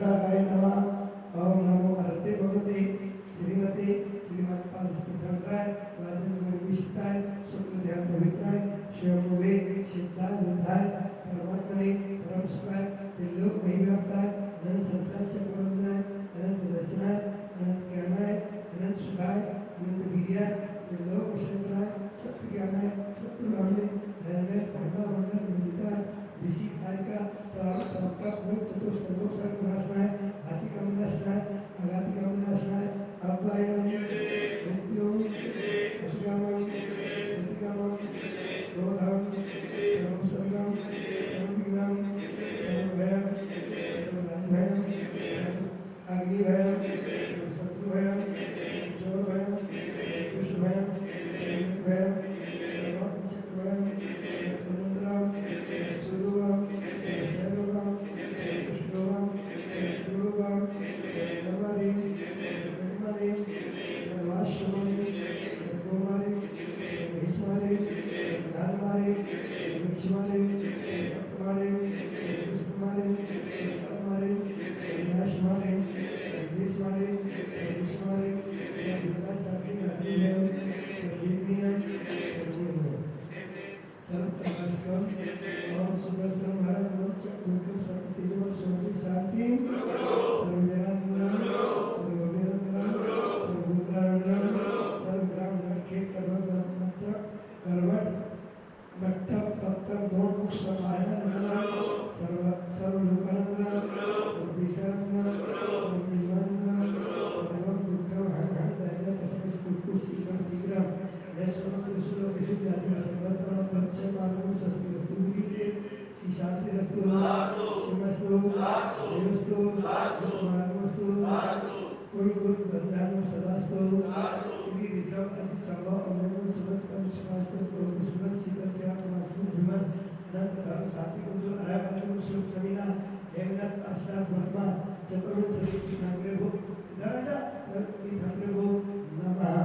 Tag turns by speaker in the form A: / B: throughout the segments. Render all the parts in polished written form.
A: सहस्रागाय नमः। ओम नमो अरते भगवते श्रीमते श्रीमत्पाल स्थिताय राजेंद्र विशिष्टाय शुक्ल ध्यान पवित्राय शिवभुवे सिद्धाय बुद्धाय परमात्मने परम सुखाय त्रिलोक महिव्याप्ताय अनंत संसार चक्रवर्तीनाय अनंत दर्शनाय अनंत ज्ञानाय अनंत सुखाय अनंत वीर्याय त्रिलोक विशंकराय सत्य ज्ञानाय सत्य नामने हृदय भंडार मंडल विदिताय ऋषि का सबका पूर्ण चतुर सर्वोच्च सर्वनाशनाय हाथी का विनाशनाय अगाधि का विनाशनाय अव्ययम मृत्युम अश्यामम प्रतिगमम क्रोधम सर्वसंगम सर्वविघ्नम सर्वभयम सर्वराजभयम अग्निभयम शत्रुभयम चोरभयम दुष्टभयम भयम सर्वचक्रभयम सर्वतंत्रम सुरुगम सर्वचरुगम पुष्पगम गुरुगम सर्वरिम सर्वमरिम सर्वाश्वमरिम सर्वोमरिम सर्वहिष्मरिम सर्वधानमरिम सर्वक्षमरिम सर्वत्तमरिम सर्वपुष्पमरिम सर्वपरमरिम सर्वनाशमरिम सर्वदेशमरिम सर्वविश्वमरिम सर्वविद्यासाखिम सर्वविज्ञान सर्वगुणम सर्वप्रकाशकम ओम सुदर्शन महाराज मोक्ष दुर्गम सर्वतेजोमय सोमि शांति सर्वजनानंदम सर्ववेदनम सर्वभूतानंदम सर्वग्राम नखे कर्मवत कर्मठ मट्टप पत्तर दोष समायनंदम सर्वलोकानंदम सर्वदेशानंदम सर्वजीवानंदम सर्वम दुर्गम हर दैत्य पशु कुक्कुट शीघ्र शीघ्र यशवंत सुलो विशुद्ध आत्मा सर्वत्र पंचमार्गो सस्तिरस्तु विदिते शिशांतिरस्तु शिवस्तु देवस्तु मार्गमस्तु कोई धन्धानु सदास्तु श्री ऋषभ अति सर्व अमृत सुमत कम सुभाषित प्रभु सुंदर सीता सेवा समाजु विमन अनंत धर्म साथी कुंज आराधन श्लोक जमीना हेमनाथ अष्टार ब्रह्मा चतुर्वेद सृष्टि ठाकरे भो दराजा की ठाकरे भो नमः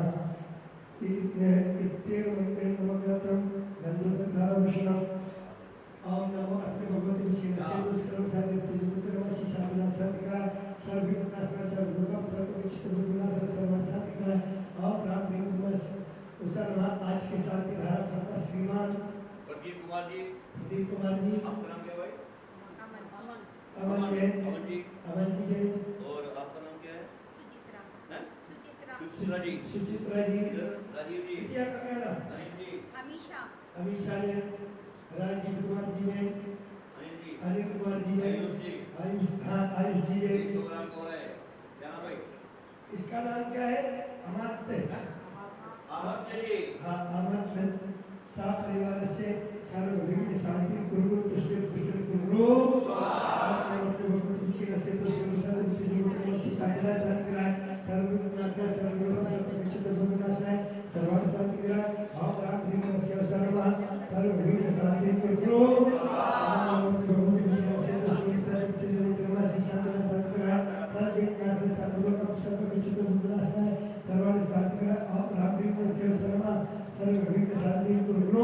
A: इत्तेन मंत्र नमग्रतम गंधोदधार विष्णु ओम नमो अर्थे भगवते विष्णु दुष्कर्म साधित जुगुतरवशी साधना सत्करा सर्वविघ्नाशना सर्वदुर्गम सर्वविक्षित विनाशना सर्वसाधिका ओम राम प्रेम नमः उसरमा आज के साथ धारा खाता श्रीमान
B: प्रदीप कुमार जी
A: आपका नाम क्या है भाई? अमन जी और आपका नाम क्या है? सुचित्रा जी राजीव जी क्या कहना
B: अनिल जी
C: अमीशा
A: जी राजीव कुमार जी ने अनिल कुमार जी ने आयुष जी ने
B: प्रोग्राम कौन है क्या नाम भाई?
A: इसका नाम क्या है? अमात्य
B: जी
A: हाँ अमात्य सा परिवार से सर्वविघ्न शांति कुरु तुष्टि पुष्टि कुरु स्वाहा भगवती श्री से तो सर्वसिद्धि साधना संग्रह सर्वविघ्नाश सर्वरोग सर्वक्षित भगवनाशनाय सर्वार्थ संग्रह ओम राम प्रेम नमः सर्वमा सर्वविघ्न शांति कुरु स्वाहा भगवती श्री से तो सर्वसिद्धि साधना संग्रह सर्वविघ्नाश सर्वरोग सर्वक्षित भगवनाशनाय सर्वार्थ संग्रह ओम राम प्रेम नमः सर्वमा सर्वविघ्न शांति कुरु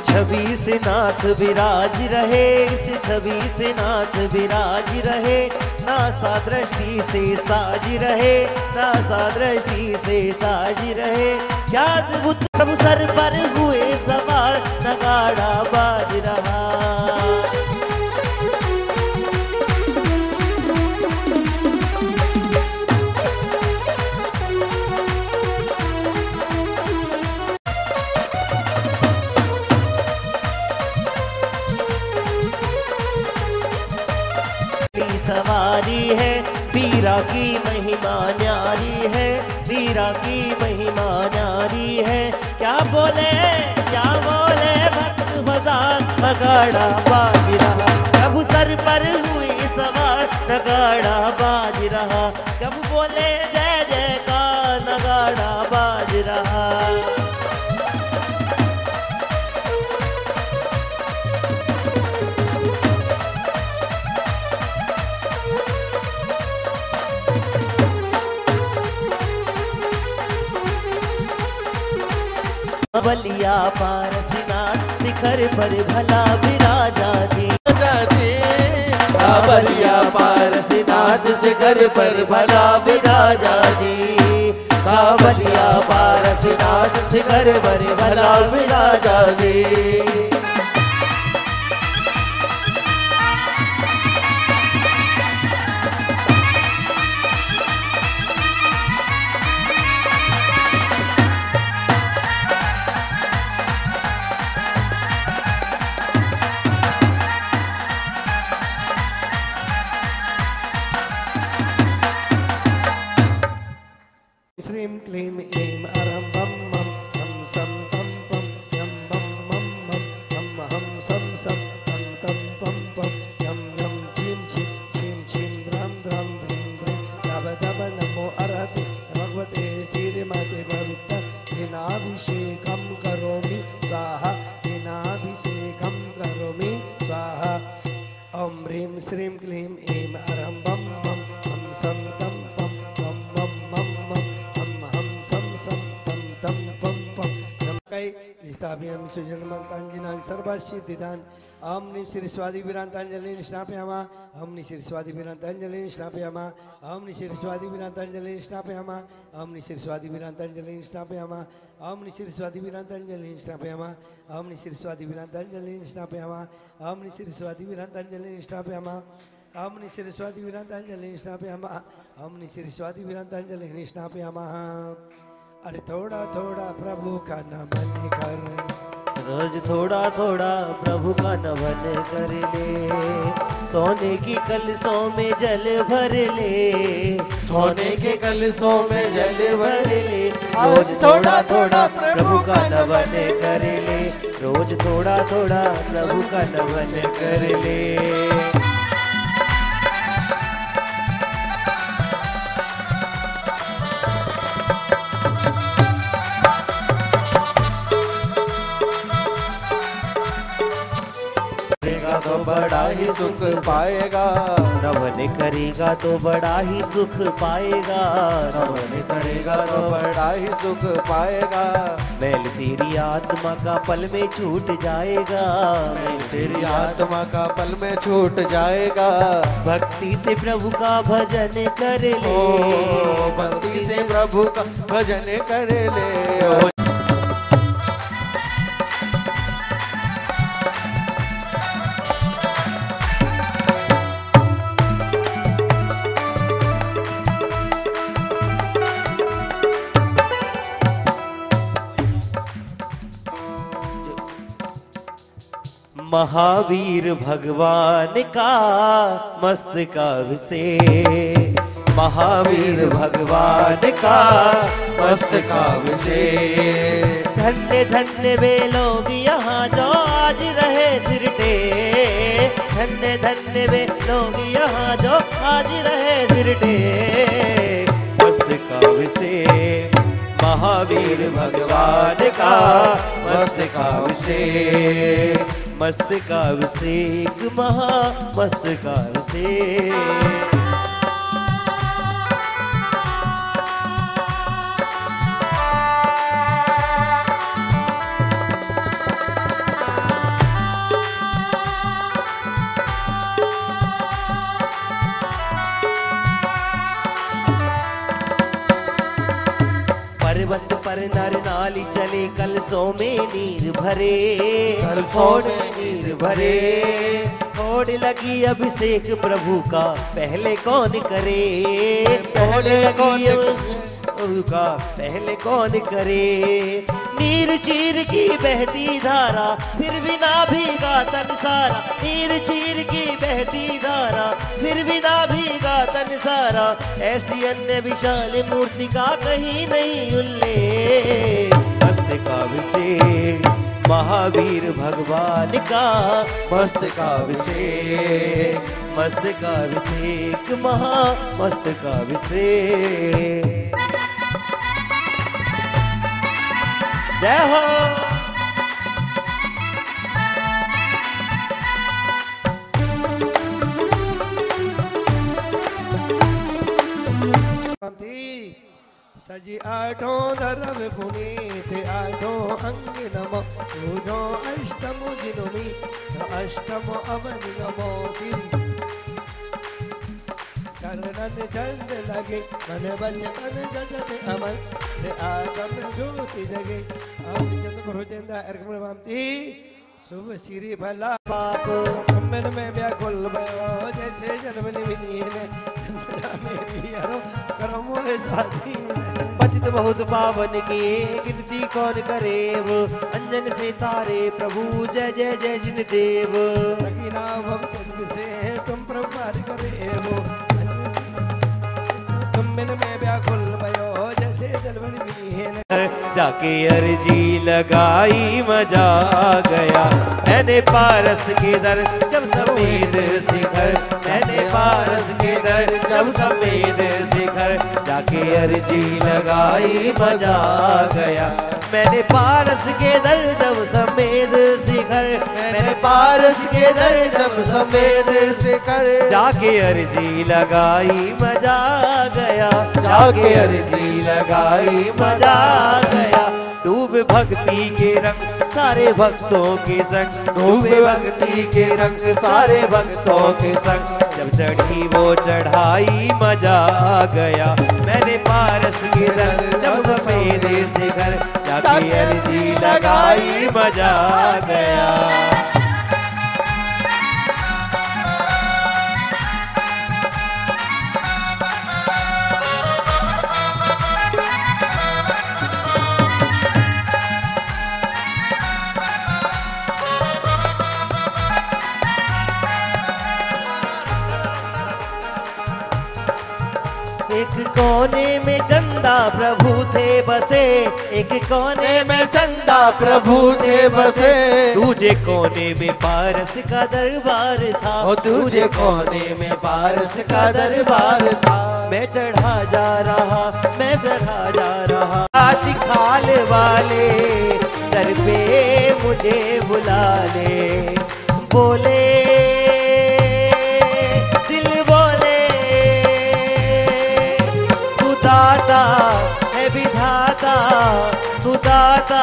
D: छवि से नाथ विराज रहे, इस छवि से नाथ विराज रहे, नासा दृष्टि से साज रहे, नासा दृष्टि से साज रहे। क्या अद्भुत प्रभु सर पर हुए सवार, नगाड़ा बाज रहा। सवारी है, वीरा की महिमा न्यारी है, वीरा की महिमा न्यारी है। क्या बोले भक्त बाजार नगाड़ा बाज रहा, प्रभु सर पर हुई सवार नगाड़ा बाज रहा, जब बोले जय जय का नगाड़ा बाज रहा। बलिया पारसनाथ शिखर पर भला विराजा जी, सावलिया पारसनाथ शिखर पर भला विराजा जी, सावलिया पारसनाथ शिखर पर भला विराजा जी।
A: श्रीं क्लीं ऐं अरं बं मं हम सं पं पं यं बं मं मं हम हम सं सं तं तं पं पं यं यं छीं छीं छीं छीं द्रं द्रं द्रीं द्रीं धब धब नमो अरहते भगवते श्रीमते भविष्य दिनाभिषेकं करोमि स्वाहा, दिनाभिषेकं करोमि स्वाहा। ॐ ह्रीं श्रीं क्लीं ऐं अरं बं मं हम सं तं पं पं मं मं मं स्थापयामि सुजनमन्ताञ्जनान् सर्वसिद्धिदान्। ॐ निःशिरस्वादिभिरान्ताञ्जलिं स्नापयामः, ॐ निःशिरस्वादिभिरान्ताञ्जलिं स्नापयामः, ॐ निःशिरस्वादिभिरान्ताञ्जलिं स्नापयामः, ॐ निःशिरस्वादिभिरान्ताञ्जलिं स्नापयामः, ॐ निःशिरस्वादिभिरान्ताञ्जलिं स्नापयामः, ॐ निःशिरस्वादिभिरान्ताञ्जलिं स्नापयामः, ॐ निःशिरस्वादिभिरान्ताञ्जलिं स्नापयामः, ॐ निःशिरस्वादिभिरान्ताञ्जलिं स्नापयामः, ॐ निःशिरस्वादिभिरान्ताञ्जलिं स्नापयामः। अरे थोड़ा थोड़ा प्रभु का नमन कर,
D: रोज थोड़ा थोड़ा प्रभु का नमन कर ले, सोने की कलशों में जल भर ले, सोने के कलशों में जल भर ले, रोज थोड़ा थोड़ा प्रभु का नमन कर ले, रोज थोड़ा थोड़ा प्रभु का नमन कर ले। तो बड़ा ही सुख पाएगा, नमन करेगा तो बड़ा ही सुख पाएगा, नमन करेगा तो बड़ा ही सुख पाएगा। मैल तेरी आत्मा का पल में छूट जाएगा, मैल तेरी आत्मा का पल में छूट जाएगा। भक्ति से प्रभु का भजन कर ले, भक्ति से प्रभु का भजन कर ले। महावीर भगवान का मस्तकाभिषेक, महावीर भगवान का मस्तकाभिषेक। धन्य धन्य वे लोग यहाँ जो आज रहे सिरटे, धन्य धन्य वे लोग यहाँ जो आज रहे सिरटे। मस्तकाभिषेक महावीर भगवान का मस्तकाभिषेक, मस्तकाभिषेक महा मस्तकाभिषेक। पर्वत पर नर नाली चले कलशों में नीर भरे, कलशों में नीर भरे। होड़ लगी अभिषेक प्रभु का पहले कौन करे, होड़ लगी प्रभु का पहले कौन करे। नीर चीर की बहती धारा फिर भी ना भीगा तन सारा, नीर चीर की बहती धारा फिर भी ना भीगा तन सारा, ऐसी अन्य विशाल मूर्ति का कहीं नहीं उल्लेख। मस्तकाभिषेक महावीर भगवान का, मस्तकाभिषेक, मस्तकाभिषेक महा मस्तकाभिषेक। जय हो।
A: सजी आठों धर्म पुनीत आठों अंग नमो, पूजो अष्टम जिनुनी अष्टम अवन नमो श्री। चरणन चंद लगे मन बचन जगत अमन, आगम ज्योति जगे चंद प्रभुचंद अर्घम वामती। शुभ श्री भला पाप मन में व्याकुल भयो, जैसे जन्म निमिनीन पतित बहुत पावन के गिनती कौन करे वो, अंजन से तारे प्रभु जय जय जय जिन देव। से तुम प्रभात करे वो, तुम मन में व्याकुल भयो जैसे जलवन विहीन।
D: जाके अर्जी लगाई मजा आ गया, मैंने पारस के दर जब समेत शिखर, मैंने पारस के दर जब समेत शिखर, जाके अर्जी लगाई मजा आ गया, मैंने पारस के दर जब समेत शिखर, मैंने पारस के दर जब समेत शिखर, जाके अर्जी लगाई मजा आ गया, जाके अर्जी लगाई मजा आ गया। डूबे भक्ति के रंग सारे भक्तों के संग, डूबे भक्ति के रंग सारे भक्तों के संग, जब चढ़ी वो चढ़ाई मजा आ गया, मैंने पारस के रंग जब सफेद शिखर, जाके अर्जी लगाई मजा आ गया। एक कोने में चंदा प्रभु थे बसे, एक कोने में चंदा प्रभु थे बसे, दूजे कोने में पारस का दरबार था, दूजे कोने में पारस का दरबार था। मैं चढ़ा जा रहा, मैं चढ़ा जा रहा, आदि खाल वाले दर पे मुझे बुला ले, बोले दाता है विधाता, तू दाता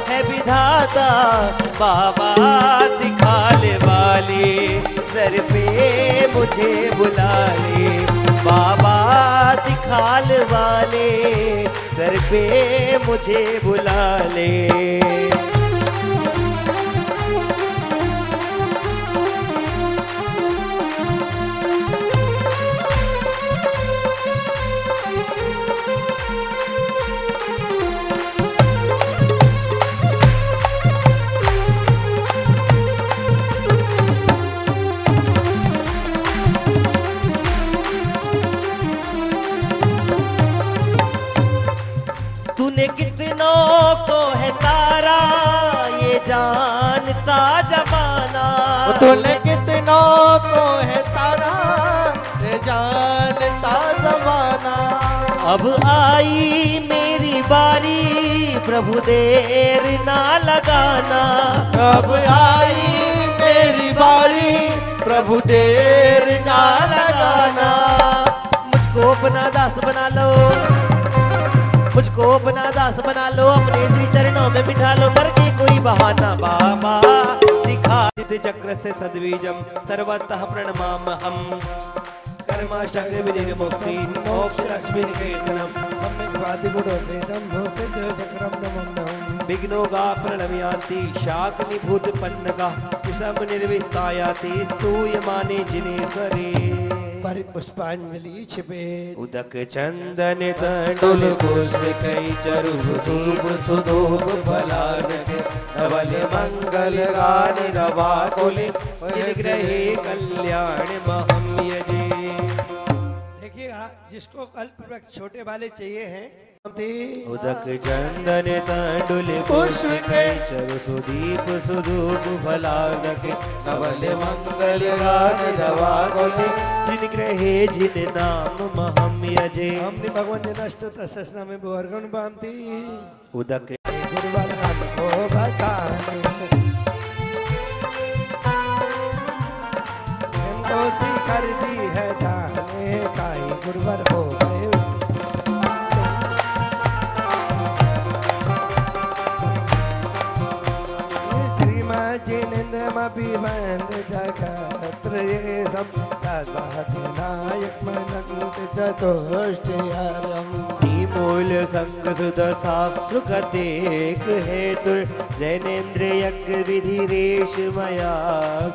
D: है विधाता, बाबा दिखाले वाले दर पे मुझे बुला ले, बाबा दिखाल वाले दर पे मुझे बुला ले। तूने कितनों को है तारा ये जानता जमाना, तूने कितनों को है तारा ये जानता जमाना। अब आई मेरी बारी प्रभु देर ना लगाना, अब आई मेरी बारी प्रभु देर ना लगाना। मुझको अपना दास बना लो, मुझको अपना दास बना लो, अपने श्री चरणों में बिठा लो, करके कोई बहाना। बाबा दिखा चक्र से सद्वीजम सर्वतः प्रणमामहं, कर्माशक्ति विनिर्मुक्ति मोक्ष लक्ष्मी निकेतनम, सम्यक् वादि गुणो वेदम सिद्ध चक्रम नमः। विघ्नोगा प्रणम्यान्ति शाकनि भूतपन्नगा, विषम निर्विस्तायाति स्तूयमाने जिनेश्वरे।
A: परिपुष्पांजलि छिपे
D: उदक चंदन तंडुल पुष्प कई चरु सुधूप सुधूप फलानक धवल मंगल गान रवा कुले परिग्रहे कल्याण महम यजे।
A: देखिएगा जिसको कल्प वृक्ष छोटे वाले चाहिए हैं
D: उदक चंदन तंडुल पुष्प कई चरु सुदीप सुधूप फलानक धवल मंगल गान रवा कुले जिन ग्रहे जिन नाम महम यजे।
A: हमने भगवान जनाष्टो तस्ना में बोरगुण बामती
D: उदक
A: गुरुवार को बताने तो शिखर जी है जाने काई गुरुवार हो गए जिनेन्द्रमभिवंद जगत्रयेशं सदाधिनायक मनंत चतुष्टयम्
D: मूल संग सुद साक्षुकतेक हेतु जैनेन्द्र यज्ञ विधि रेश मया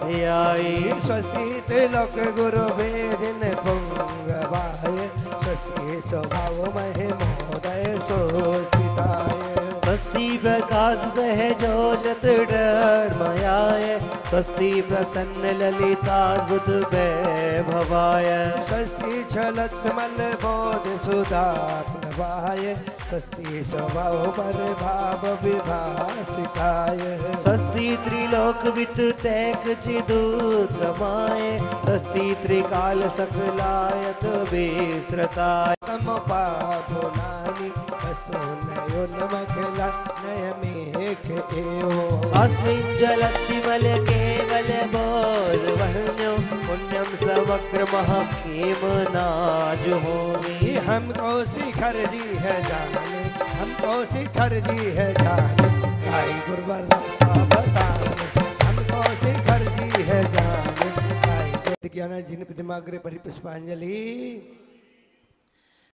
D: ध्याये।
A: स्वस्ति त्रिलोक गुरु वेदिन पुंगवाय स्वस्ति स्वभाव महिमोदय सोस्तिताय
D: स्वस्ति प्रकाश सहजोजत डर्मयाय स्वस्ति प्रसन्न ललिताद्भुत वैभवाय
A: स्वस्ति छलत्मल बोध सुधात्मवाय स्वस्ति स्वभाव भाव विभासिकाय
D: स्वस्ति त्रिलोक वितुतैक चिदुत्तमाय स्वस्ति त्रिकाल सकलायत विस्तृताय
A: तमपापुनानि वस्तुनयो नमखला नयमेख एवो
D: अस्मिन् जलतिमल केवल बोल वहन्यो पुण्यम समग्र महकेम नाजुहोमि।
A: हमको शिखर जी है जाने हमको शिखर जी है जाने काई गुरुवर रास्ता बताने हमको शिखर जी है जाने काई ज्ञान जिन प्रतिमाग्रे परिपुष्पांजलि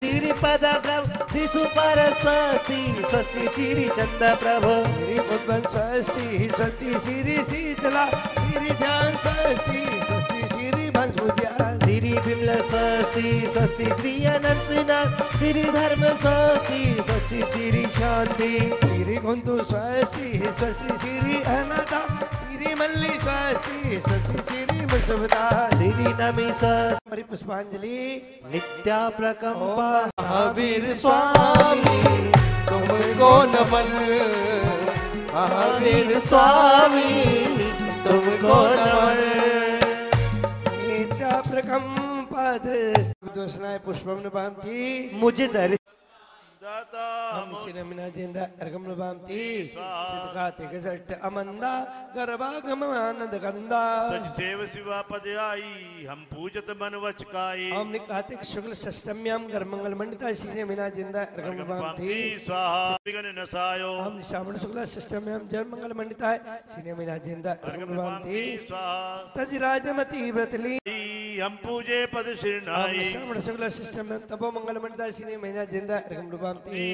D: श्रीपद प्रभु श्री सुपर स्वस्ति स्वस्ति श्री चंद प्रभु
A: श्री उद्वन स्वस्ति स्वस्ति श्री शीतला श्री श्याम स्वस्ति स्वस्ति श्री भंगुजा
D: श्री विमल स्वस्ति स्वस्ति श्री अनंतनाथ श्री धर्म स्वस्ति स्वस्ति श्री शांति
A: श्री कुंतु स्वस्ति स्वस्ति श्री अनाथा श्री मल्ली स्वस्ति स्वस्ति श्री मुसबदा
D: श्री नमि
A: परिपुष्पांजलि
D: नित्या प्रकंपा
C: महावीर स्वामी तुमको नमन महावीर स्वामी तुमको नमन।
A: नित्या प्रकंपद दोषनाय पुष्पम नभांति
D: मुझे दर्शन
C: दाता
A: हम शिरमिना जिंदा अर्गम नभांति सिद्धकाते गजट अमंदा गर्भागम आनंद गंदा
C: सच सेव शिवा पद आई हम पूजत मन वचकाई
A: हमने कहते शुक्ल षष्टम्याम गर्मंगल मंडिता शिरमिना जिंदा अर्गम नभांति
C: स्वाहा विघ्न नसायो
A: हम श्रावण शुक्ल षष्टम्याम जन्मंगल मंडिता है शिरमिना जिंदा अर्गम नभांति
C: स्वाहा
A: तजिराजमती व्रतली
C: हम पूजे पद शिरनाई
A: श्रावण शुक्ल षष्टम्याम तपो मंगल मंडिता शिरमिना जिंदा अर्गम नभांति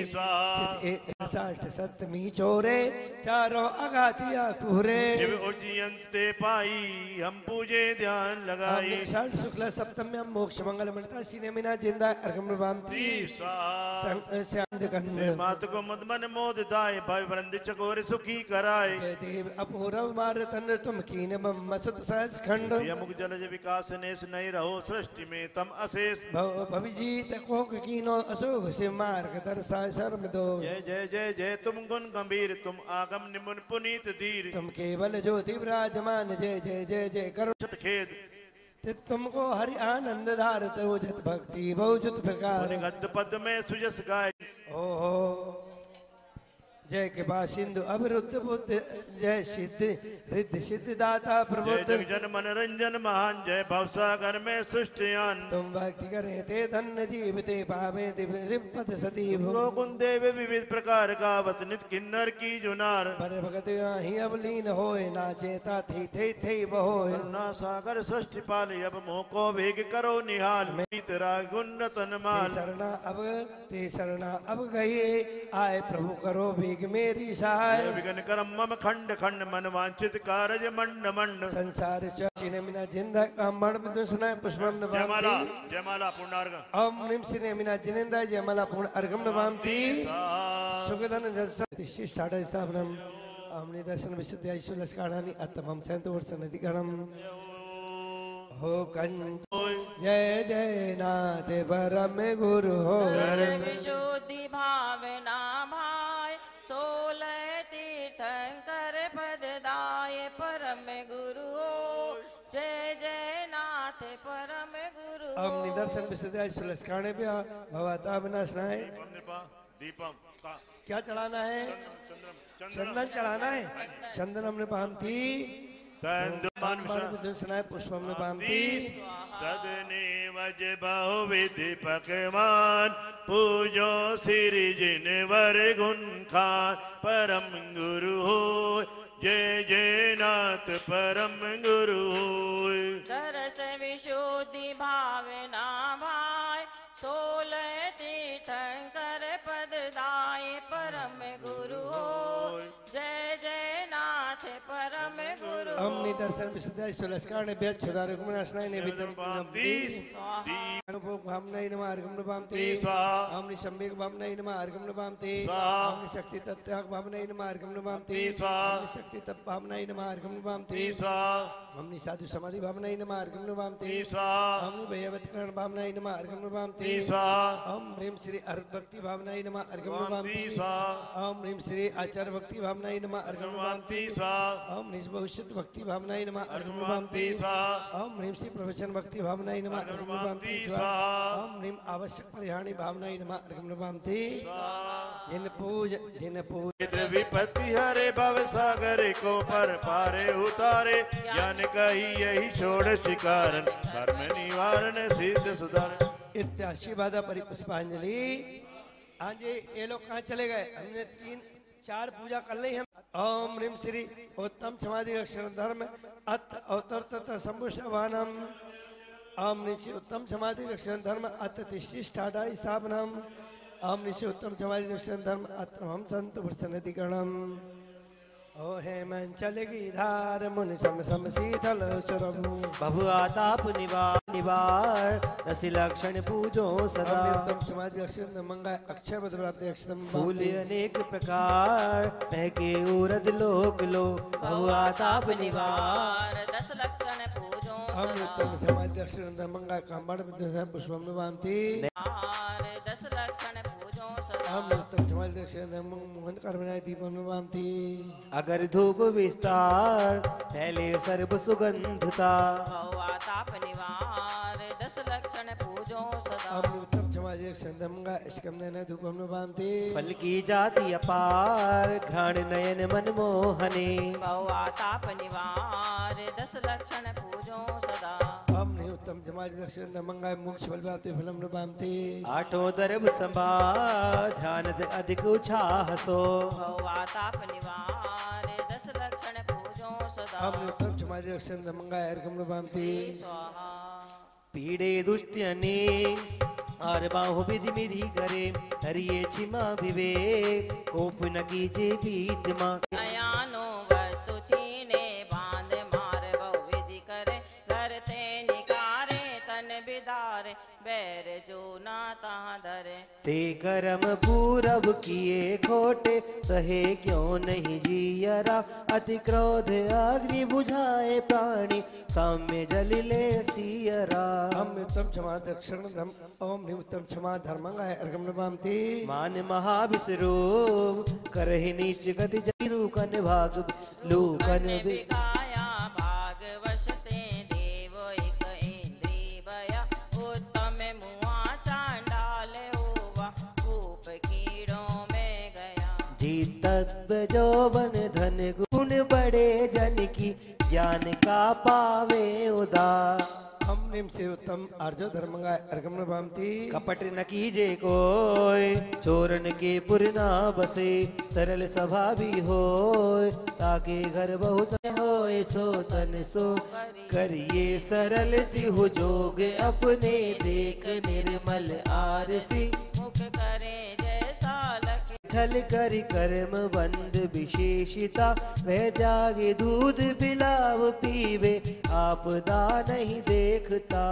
A: साष्ट सप्तमी चोरे चारों अगातिया कुहरे
C: शिव उज्जयंत ते पाई हम पूजे ध्यान लगाई
A: षष्ठ शुक्ल सप्तम्यां मोक्ष मंगल मंडिता सीने मीना जिंदा अर्गम नभांति श्याम कंद
C: मात को मद मन मोद दाय भय वृंद चकोर सुखी कराए
A: जय देव अपूर्व मार तन तुम कीन बम मसुत सहज खंड
C: यमुक जलज विकास नेस नहीं रहो सृष्टि में तम अशेष
A: भविजीत कोक कीनो अशोक से मार्ग दर्शा शर्म दो
C: जय जय जय जय तुम गुण गंभीर तुम आगम निमुन पुनीत धीर
A: तुम केवल ज्योति विराजमान जय जय जय जय करो
C: छत खेद
A: तुमको हरि आनंद धारत हो जत भक्ति बहुजुत प्रकार
C: गद्द पद में सुजस गाय
A: ओहो जय के बाद सिंधु अभिरुद्ध बुद्ध जय सिद्ध रिद्ध सिद्ध दाता
C: जय
A: प्रबुद्ध
C: जग जन मनोरंजन महान जय भवसागर में सुष्टियान
A: तुम भक्ति करे ते धन्य जीवते पावे दिव्यपद सतीव
C: गुण देव विविध प्रकार गावत नित किन्नर की जुनार
A: पर भगत ही अवलीन होए नाचेता थे बहोए
C: करुणा सागर सृष्टि पाल अब मोह को भेग करो निहाल तेरा गुण रतन माल
A: ते शरणा अब गए आए प्रभु करो भी वेग मेरी सहाय
C: विघ्न करम मम खंड खंड मन वांछित कारज मंड मंड
A: संसार चीने मिना जिंदा कामण विदुषना पुष्पम
C: जयमाला
A: नमामि
C: जयमाला पुण्डार्घ
A: ओम ह्रीं श्रीं मिना जिनेंदा जयमाला पूर्ण अर्घम नमामि सुगंधन जलसति शिष्टाड़ स्थापनम ओम निदर्शन विशुद्धि ऐश्वर्यस्काराणि अत्तमं संतोषनति गणम हो कंच जय जय नाथ परम गुरु हो
E: विशुद्धि भावना भाई 16 तीर्थंकर पद दाय परम गुरु हो जय जय नाथ परम गुरु
A: ओम निदर्शन विशुद्धि ऐश्वर्यस्काराणि भवता विनाशनाय
C: दीपम
A: क्या चढ़ाना है चंदन चढ़ाना है चंदनम निपामति पुष्पम निपामति
C: सदने वज बहुविधि पकवान पूजो सिरि जिन वर गुण खान परम गुरु हो जय जय नाथ परम गुरु हो
E: दरस विशुद्धि भावना भाई 16 तीर्थंकर पद दाय परम गुरु हो जय जय नाथ परम गुरु
A: ओम निदर्शन विशुद्धि ऐश्वर्यस्काराणि भ्यच्छदार गुणाश्रय निमित्तं अनुभोग भावनाय नमः अर्घम नमामि ओम निशंभेक भावनाय नमः अर्घम नमामि ओम शक्ति तत्त्याग भावनाय नमः अर्घम नमामि ओम शक्ति तप भावनाय नमः अर्घम नमामि ओम साधु समाधि भावनाय नमः अर्घम नमामि ओम भयवत कर्ण भावनाय नमः अर्घम नमामि ओम ह्रीं श्री अर्थ भक्ति भावनाय नमः अर्घम नमामि ओम ह्रीं श्री आचार्य भक्ति भावनाय नमः अर्घम नमामि ओम ह्रीं भविष्यत भक्ति भावनाय नमः अर्घम नमामि ओम ह्रीं श्री प्रवचन भक्ति भावनाय नमः अर्घम नमामि ओम ह्रीं आवश्यक परिहाणी भावनाय नमः अर्घम नमामि जिन पूज
C: विपत्ति हरे भव सागर को पर पारे उतारे ज्ञान कही यही छोड़ शिकारन कर्म निवारण सिद्ध सुधार
A: इत्याशि बाधा परिपुष्पांजलि। आज ये लोग कहाँ चले गए? हमने 3-4 पूजा कर ली हम। ओम ह्रीं श्री उत्तम समाधि अक्षर धर्म अत अवतर तथा संभुषवानम ओम ऋषि उत्तम समाधि अक्षर धर्म अत तिष्ठिष्ठाडा स्थापनम ओम ऋषि उत्तम समाधि अक्षर धर्म अत हम संत प्रसन्नति गणम ओ हेमंचल गिधार मुनि सम सम शीतल सुरम
D: बहुआ ताप निवार रसि लक्षण पूजो सदा
A: उत्तम समाधि अक्षर मंगा अक्षय पद प्राप्ति अक्षतम
D: फूल अनेक प्रकार महके उरद लोक लो बहुआ ताप निवार
E: 10 लक्षण पूजो
A: हम उत्तम समाधि अक्षर मंगा कामड़ पुष्पम नमामि
E: 10 लक्षण पूजो सदा
A: हम उत्तम समाधि अक्षर मोहन कर्मनाय दीपम नमामि
D: अगर धूप विस्तार फैले सर्व सुगंधता
E: भवा ताप निवार 10 लक्षण पूजो सदा
A: हम उत्तम समाधि अक्षर मंगा इष्कम नयन धूपम नमामि
D: फल की जाति अपार घ्राण नयन मनमोहने
E: भवा ताप निवार 10 लक्षण पूजो सदा
A: हमने उत्तम समाधि अक्षर मंगा मोक्ष फल प्राप्ति फलम नमामि
D: आठों दर्भ संभा ध्यान अधिक उछाहसो
E: भवा ताप निवार 10 लक्षण पूजो सदा
A: हमने उत्तम समाधि अक्षर मंगा अर्घम नमामि
E: स्वाहा
D: पीड़े दुष्टने और बाहु विधि मिधि करे हरिये छिमा विवेक कोप न कीजे बीतमा
E: अयानो वस्तु छीने बांध मार बहु विधि करे घर ते निकारे तन बिदारे बैर जो ना तहाँ धरे
D: ते कर्म पूरब किए खोटे सहे क्यों नहीं जियरा अति क्रोध अग्नि बुझाए प्राणी काम्य जलिले सियरा
A: हम उत्तम समाधि अक्षर धर्म ओम ह्रीं उत्तम क्षमा धर्मंगाय अर्घम नमामि
D: मान महाविसरो करहि नीच गति जरूकन भाग लूकन
E: विकाया भाग वशते देव एक इंद्री भया उत्तम मुआ चांडाल हुआ कूप कीड़ों में गया
D: जीत तत्व जौवन धन गुण बड़े जन की ज्ञान का पावे उदार
A: हम ह्रीं से उत्तम आर्जो धर्मंगाय अर्घम नमामि
D: कपट न कीजे कोय चोरन के पुर ना बसे सरल स्वभावी होय ताके घर बहुत होय सो तन सो करिए सरल तिहु जोग अपने देख निर्मल आरसी
E: मुख करे जैसा लख
D: छल करि कर्म बंद विशेषिता, वह जागे दूध पिलाव पीवे, आपदा नहीं देखता।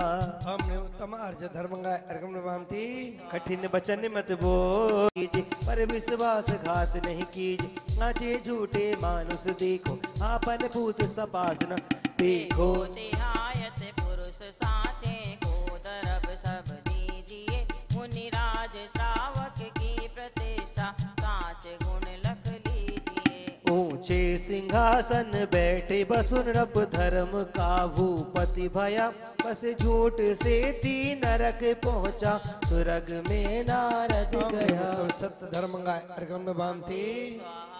A: हमने उत्तम अर्ज धर्म गाय अर्गम निभामती।
D: कठिन वचन मत बोल, पर विश्वास घात नहीं कीजिए, नाचे झूठे मानुष देखो, आपन पूत सपास न देखो।
E: तिहायत पुरुष साचे को दरब सब दीजिए, मुनिराज श्रावक की प्रतिष्ठा साच गुण लख लीजिए।
D: ऊंचे सिंहासन बैठे बसुनरप, धर्म का भूपति भया, बस झूठ से तीन नरक पहुंचा, स्वर्ग में नारद गया।
A: तो सत्य धर्म गाय अर्गम निभामती।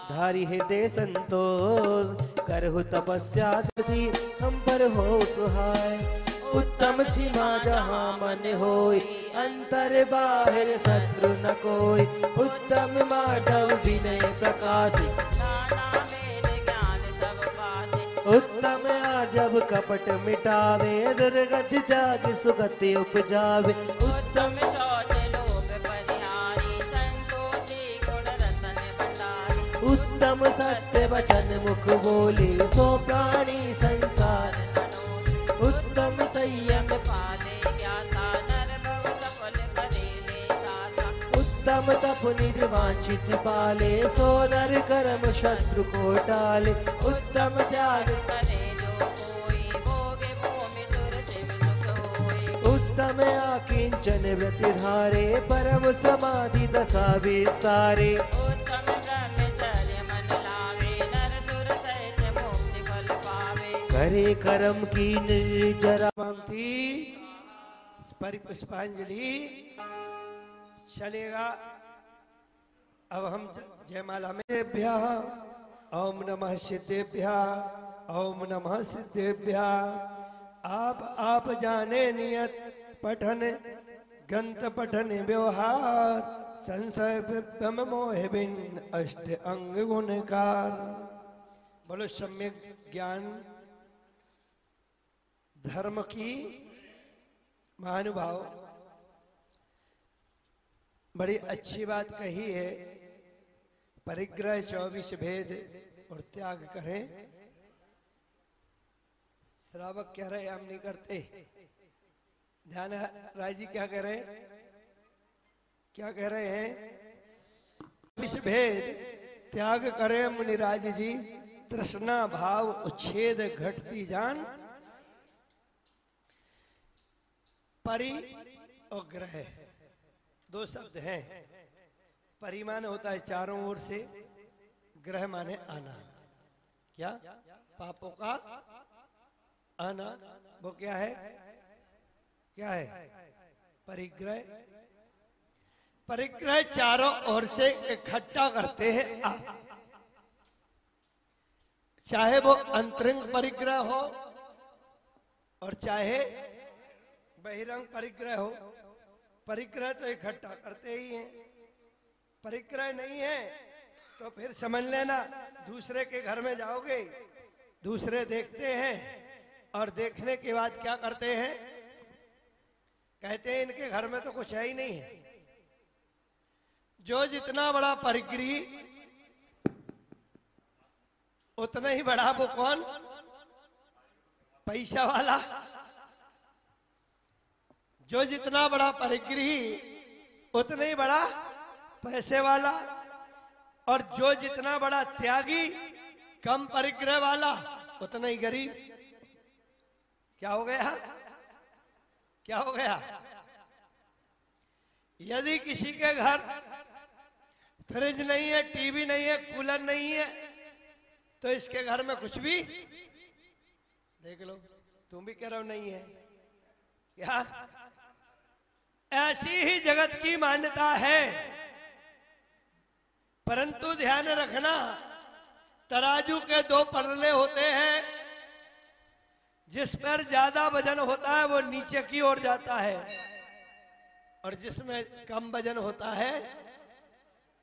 D: धारी हृदय संतोष, करहु तपस्या दधि, हम पर हो सुहाय। उत्तम क्षमा जहाँ मन होय, अंतर बाहिर शत्रु न कोई। उत्तम माधव विनय प्रकाशी,
E: नाना मेल ज्ञान सब पासे।
D: उत्तम आर्जव कपट मिटावे, दुर्गति त्याग सुगति उपजावे।
E: उत्तम शौच लोभ परिहारी, संतोषी गुण रतन भंडारी।
D: उत्तम सत्य वचन मुख बोले, सो प्राणी संसार। उत्तम संयम
E: पाले ज्ञाता, नर भव सफल करेले साता।
D: उत्तम तप निर्वांछित पाले, सो नर कर्म शत्रु को टाले। उत्तम त्याग
E: करे जो कोई, भोगे भूमि सुर शिव सुख होई।
D: उत्तम आकिंचन व्रत धारे, परम समाधि दशा विस्तारे।
E: उत्तम ब्रह्मचर्य मन लावे, नर सुर सहित मुक्ति फल पावे।
D: करे कर्म की निर्जरा,
A: परिपुष्पांजलि चलेगा। अब हम जयमाला में देभ्यः ओम नमः सिद्धेभ्यः ओम नमः सिद्धेभ्यः। आप जाने नियत पठन ग्रंथ पठन व्यवहार, संशय ब्रह्म मोह बिन अष्ट अंग गुणकार। बोलो सम्यक ज्ञान धर्म की महानुभाव। बड़ी अच्छी बात कही है, परिग्रह 24 भेद और त्याग करें। श्रावक कह रहे हम नहीं करते। ध्यान है राय जी क्या कह रहे, क्या कह रहे हैं? 24 भेद त्याग करें मुनिराज जी, तृष्णा भाव उच्छेद घटती जान। परि और ग्रह दो शब्द हैं। परि माने होता है चारों ओर से, ग्रह माने आना। क्या? पापों का आना। वो क्या है? क्या है? परिग्रह। परिग्रह चारों ओर से इकट्ठा करते हैं आप, चाहे वो अंतरंग परिग्रह हो और चाहे बहिरंग परिग्रह हो। परिग्रह तो इकट्ठा करते ही हैं। परिग्रह नहीं है तो फिर समझ लेना दूसरे के घर में जाओगे, दूसरे देखते हैं और देखने के बाद क्या करते हैं? कहते हैं इनके घर में तो कुछ है ही नहीं है। जो जितना बड़ा परिग्रही उतना ही बड़ा वो कौन? पैसा वाला। जो जितना बड़ा परिग्रही उतना ही बड़ा पैसे वाला, और जो जितना बड़ा त्यागी कम परिग्रह वाला उतना ही गरीब। क्या हो गया? क्या हो गया? यदि किसी के घर फ्रिज नहीं है, टीवी नहीं है, कूलर नहीं है, तो इसके घर में कुछ भी देख लो। तुम भी कह रहे हो नहीं है क्या? ऐसी ही जगत की मान्यता है। परंतु ध्यान रखना, तराजू के दो पल्ले होते हैं। जिस पर ज्यादा वजन होता है वो नीचे की ओर जाता है, और जिसमें कम वजन होता है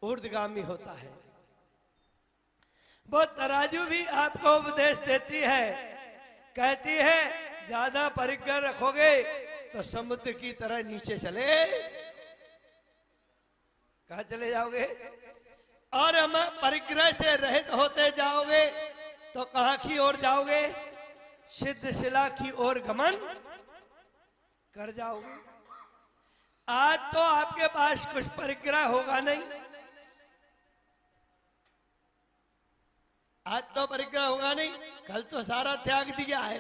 A: ऊर्ध्वगामी होता है। वो तराजू भी आपको उपदेश देती है, कहती है ज्यादा परिग्रह रखोगे तो समुद्र की तरह नीचे चले। कहा चले जाओगे? और हम परिग्रह से रहित होते जाओगे तो कहां की ओर जाओगे? सिद्ध शिला की ओर गमन कर जाओगे। आज तो आपके पास कुछ परिग्रह होगा नहीं, आज तो परिग्रह होगा नहीं, कल तो सारा त्याग दिया है,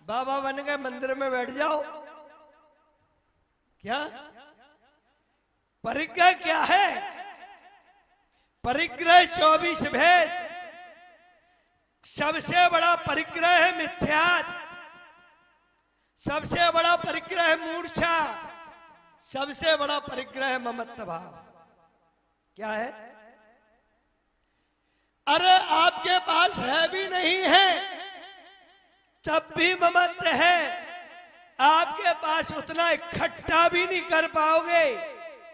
A: बाबा बन गए, मंदिर में बैठ जाओ। क्या परिग्रह क्या है? परिग्रह 24 भेद। सबसे बड़ा परिग्रह है मिथ्यात, सबसे बड़ा परिग्रह है मूर्छा, सबसे बड़ा परिग्रह है ममत्व भाव। क्या है? अरे आपके पास है भी नहीं है तब भी ममत्व है, आपके पास उतना इकट्ठा भी नहीं कर पाओगे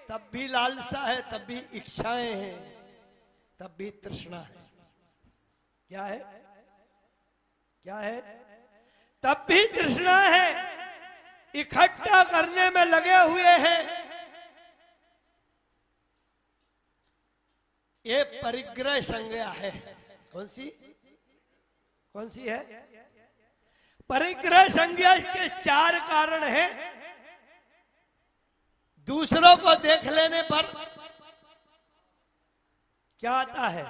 A: तब भी लालसा है, तब भी इच्छाएं हैं, तब भी तृष्णा है। क्या है? क्या है? तब भी तृष्णा है, इकट्ठा करने में लगे हुए हैं। ये परिग्रह संज्ञा है। कौन सी? कौन सी है? परिग्रह संज्ञा के 4 कारण हैं। दूसरों को देख लेने पर क्या आता है?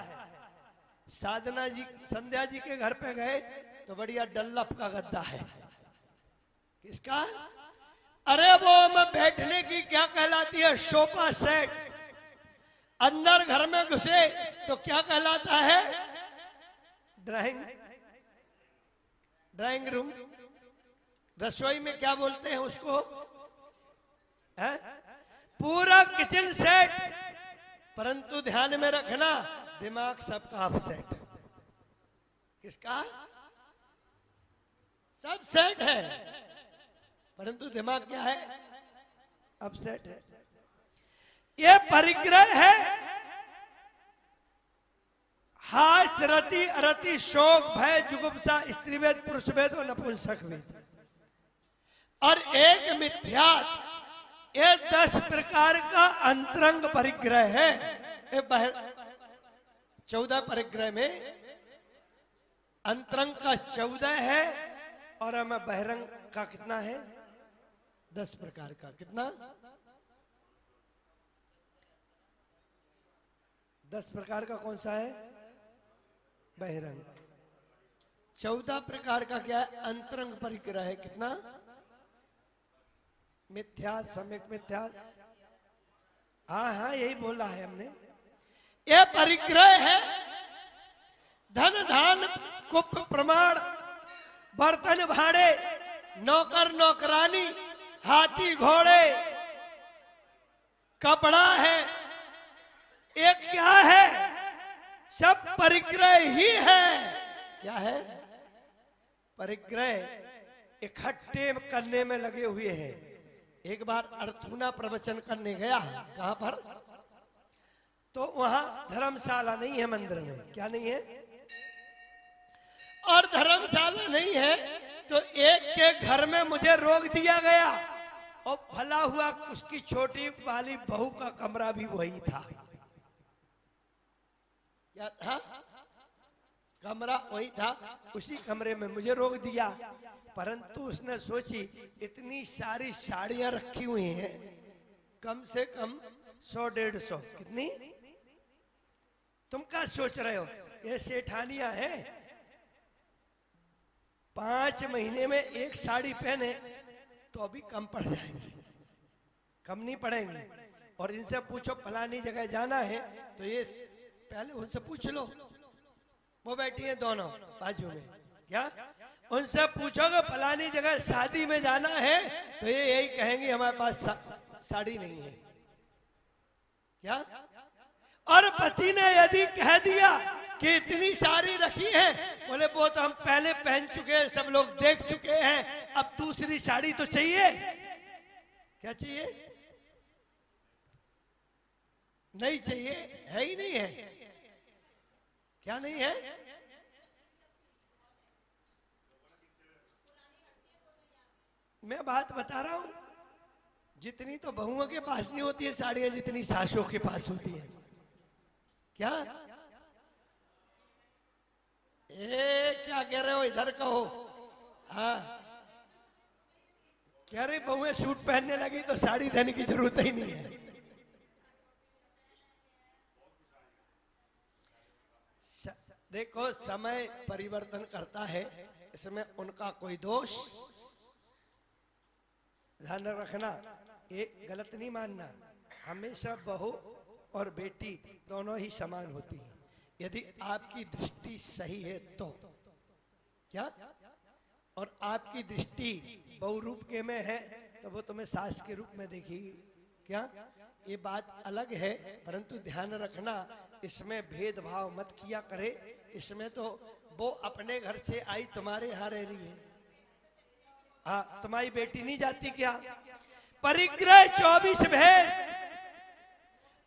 A: साधना जी, संध्या जी के घर पे गए तो बढ़िया डल्लप का गद्दा है। किसका? अरे वो में बैठने की क्या कहलाती है? Sofa set. अंदर घर में घुसे तो क्या कहलाता है? Drawing room. रसोई में क्या बोलते हैं उसको? है? पूरा किचन सेट। परंतु ध्यान में रखना, दिमाग सबका अपसेट। किसका? सब सेट है परंतु दिमाग क्या है? अपसेट है। ये परिग्रह है। हास, रति, अरति, शोक, भय, जुगुप्सा, स्त्रीवेद, पुरुषवेद और नपुंसक वेद। और एक मिथ्यात। ये 10 प्रकार का अंतरंग परिग्रह है। ये 14 परिग्रह में अंतरंग का 14 है और हमें बहिरंग का कितना है? 10 प्रकार का। कितना? 10 प्रकार का कौन सा है? बहिरंग। 14 प्रकार का क्या है? अंतरंग परिग्रह है। कितना? मिथ्यात, सम्यक मिथ्यात। हाँ, यही बोला है हमने। यह परिग्रह है। धन धान कुप प्रमाण, बर्तन भाड़े, नौकर नौकरानी, हाथी घोड़े, कपड़ा है। एक क्या है? सब परिग्रह ही है। क्या है? परिग्रह इकट्ठे करने में लगे हुए हैं। एक बार अर्थुना प्रवचन करने गया। कहां पर? तो वहां धर्मशाला नहीं है मंदिर में। क्या नहीं है? और धर्मशाला नहीं है तो एक के घर में मुझे रोक दिया गया और भला हुआ उसकी छोटी वाली बहू का कमरा भी वही था। क्या था? कमरा वही था। उसी कमरे में मुझे रोक दिया। परंतु उसने सोची इतनी सारी साड़ियां रखी हुई हैं, कम से कम 100-150। कितनी? तुम क्या सोच रहे हो? ये सेठानियां हैं। 5 महीने में एक साड़ी पहने तो अभी कम पड़ जाएंगी, कम नहीं पड़ेंगी। और इनसे पूछो फलानी जगह जाना है तो ये पहले उनसे पूछ लो। वो बैठी है दोनों बाजू में। क्या? उनसे पूछोगे फलानी जगह शादी में जाना है तो ये यही कहेंगे हमारे पास साड़ी नहीं है। क्या? और पति ने यदि कह दिया कि इतनी साड़ी रखी है, बोले वो तो हम पहले पहन चुके हैं, सब लोग देख चुके हैं, अब दूसरी साड़ी तो चाहिए। क्या चाहिए? नहीं चाहिए, है ही नहीं है। क्या नहीं है? मैं बात बता रहा हूं, जितनी तो बहुओं के पास नहीं होती है साड़ियां जितनी सासों के पास होती है।
F: क्या क्या कह रहे हो, इधर कहो। हाँ, कह रही बहुएं सूट पहनने लगी तो साड़ी देने की जरूरत ही नहीं है। देखो, समय परिवर्तन करता है, इसमें उनका कोई दोष ध्यान रखना, एक गलत नहीं मानना। हमेशा बहू और बेटी दोनों ही समान होती हैं, यदि आपकी दृष्टि सही है तो। क्या? और आपकी दृष्टि बहु रूप के में है तो वो तुम्हें सास के रूप में देखेगी। क्या? ये बात अलग है, परंतु ध्यान रखना, इसमें भेदभाव मत किया करे। इसमें तो वो अपने घर से आई, तुम्हारे यहाँ रह रही है। हाँ, तुम्हारी बेटी नहीं जाती क्या? परिग्रह 24 भेद,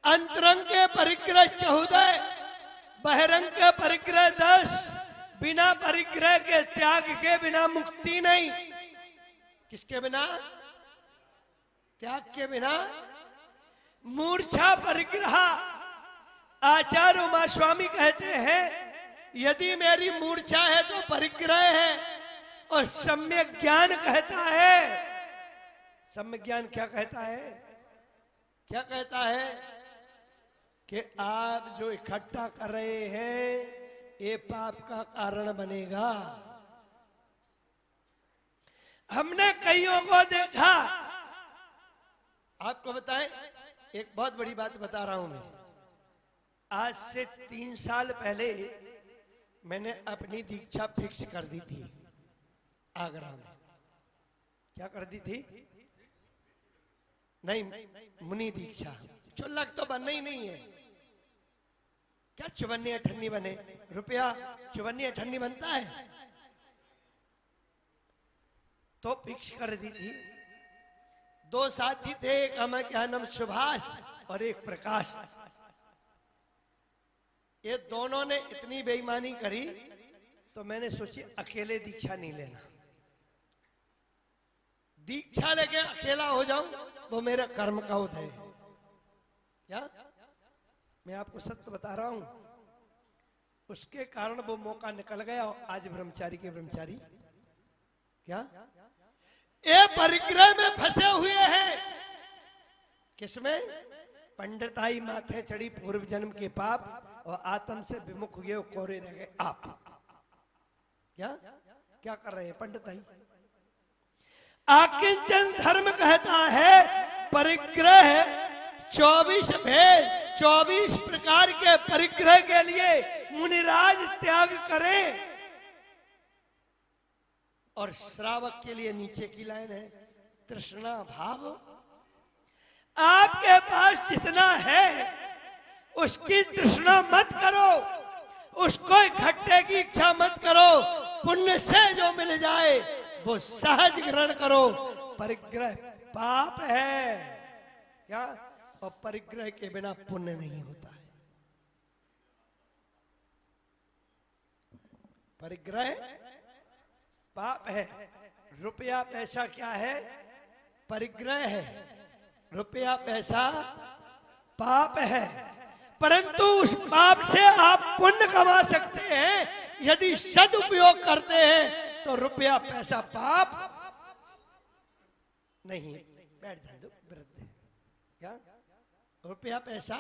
F: अंतरंग के परिग्रह 14, बहिरंग के परिग्रह 10। बिना परिग्रह के, त्याग के बिना मुक्ति नहीं। किसके बिना? त्याग के बिना। मूर्छा परिग्रह, आचार्य उमा स्वामी कहते हैं, यदि मेरी मूर्छा है तो परिग्रह है। और सम्यक ज्ञान कहता है, सम्यक ज्ञान क्या कहता है? क्या कहता है? कि आप जो इकट्ठा कर रहे हैं ये पाप का कारण बनेगा। हमने कईयों को देखा, आपको बताएं, एक बहुत बड़ी बात बता रहा हूं मैं। आज से 3 साल पहले मैंने अपनी दीक्षा फिक्स कर दी थी आगरा में। क्या कर दी थी? नहीं, मुनि दीक्षा। चुल्लक तो बनना ही नहीं है। क्या चुवन्नी अठन्नी बने? रुपया चुवन्नी अठन्नी बनता है? तो फिक्स कर दी थी। 2 साथी थे, एक हमें क्या नाम, सुभाष और एक प्रकाश। ये दोनों ने इतनी बेईमानी करी तो मैंने सोची अकेले दीक्षा नहीं लेना। दीक्षा लेके अकेला हो जाऊं वो मेरा कर्म का उदय है। क्या? मैं आपको सत्य बता रहा हूं। उसके कारण वो मौका निकल गया और आज ब्रह्मचारी के ब्रह्मचारी। क्या? ये परिग्रह में फंसे हुए हैं। किसमें? पंडिताई माथे चढ़ी पूर्व जन्म के पाप और आत्म से विमुख हुए और कोरे रह गए आप। क्या क्या कर रहे हैं? पंडिताई। आकिंचन धर्म कहता है परिग्रह 24 भेद, 24 प्रकार के परिग्रह के लिए मुनिराज त्याग करें। और श्रावक के लिए नीचे की लाइन है, तृष्णा भाव। आपके पास जितना है उसकी तृष्णा मत करो, उसको इकट्ठे की इच्छा मत करो। पुण्य से जो मिल जाए वो सहज ग्रहण करो। परिग्रह पाप है। क्या? और परिग्रह के बिना पुण्य नहीं होता है। परिग्रह पाप है। रुपया पैसा क्या है? परिग्रह है। रुपया पैसा पाप है, परंतु उस पाप से आप पुण्य कमा सकते हैं यदि सदुपयोग करते हैं। तो रुपया पैसा पाप नहीं। बैठ जाए दो, वृद्ध। क्या? रुपया पैसा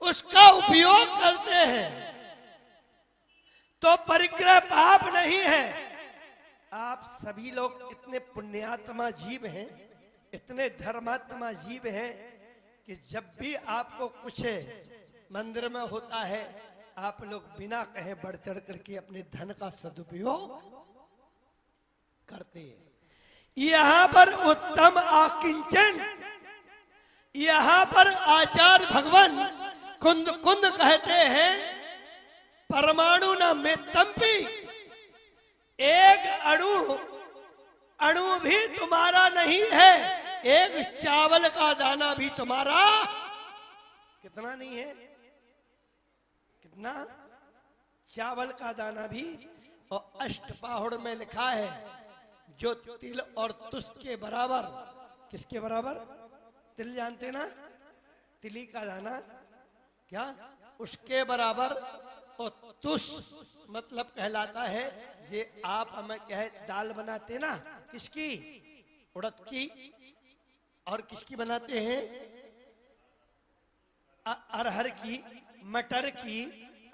F: उसका उपयोग करते हैं तो परिग्रह पाप नहीं है। आप सभी लोग इतने पुण्यात्मा जीव हैं, इतने धर्मात्मा जीव हैं कि जब भी आपको कुछ मंदिर में होता है आप लोग बिना कहे बढ़ चढ़ करके अपने धन का सदुपयोग करते हैं। यहां पर उत्तम आकिंचन, यहां पर आचार्य भगवान कुंद कुंद कहते हैं परमाणु न में तंपी। एक अणु भी तुम्हारा नहीं है, एक चावल का दाना भी तुम्हारा कितना नहीं है? कितना? चावल का दाना भी। और अष्टपाहुड़ में लिखा है जो तिल और तुस के बराबर। किसके बराबर? तिल जानते ना? तिली का दाना। क्या? उसके बराबर और तुस मतलब कहलाता है। जे आप हमें कहे दाल बनाते ना, किसकी? उड़द की। और किसकी बनाते हैं? अरहर की, मटर की।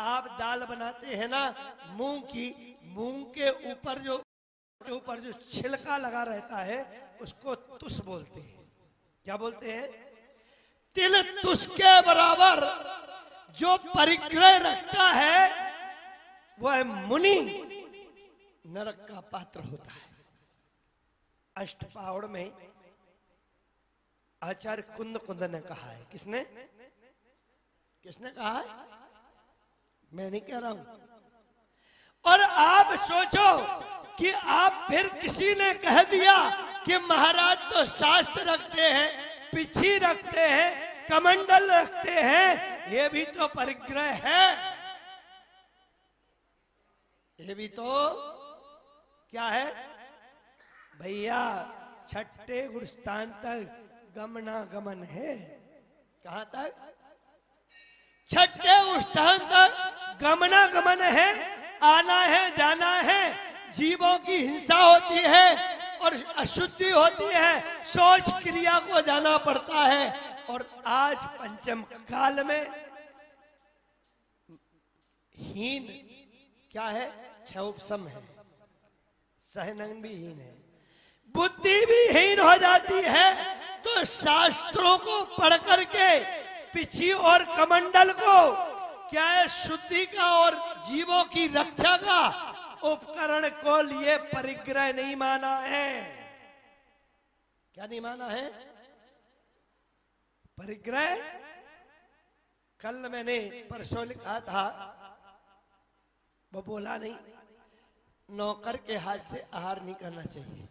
F: आप दाल बनाते हैं ना मूंग की, मूंग के ऊपर जो छिलका लगा रहता है उसको तुस बोलते हैं। क्या बोलते हैं? तिल तुस के बराबर जो परिग्रह रखता है वह मुनि नरक का पात्र होता है। अष्टपावड़ में आचार्य कुंद ने कहा है। किसने कहा है? मैं नहीं कह रहा हूं। और आप सोचो कि आप फिर किसी ने कह दिया कि महाराज तो शास्त्र रखते हैं, पिछी रखते हैं, कमंडल रखते हैं, ये भी तो परिग्रह है। ये भी तो क्या है भैया? छठे गुरुस्थान तक गमना गमन है। कहां तक? छठे गुरुस्थान तक गमना गमन है। आना है, जाना है। जीवों की हिंसा होती है और अशुद्धि होती है, सोच क्रिया को जाना पड़ता है। और आज पंचम काल में हीन क्या है? क्षोभसम है, सहनंग भी हीन है, बुद्धि भी हीन हो जाती है। तो शास्त्रों को पढ़ करके पिछी और कमंडल को क्या है? शुद्धि का और जीवों की रक्षा का उपकरण को लिए परिग्रह नहीं माना है। क्या नहीं माना है? परिग्रह। कल मैंने परसों लिखा था, वो बोला नहीं, नौकर के हाथ से आहार नहीं करना चाहिए।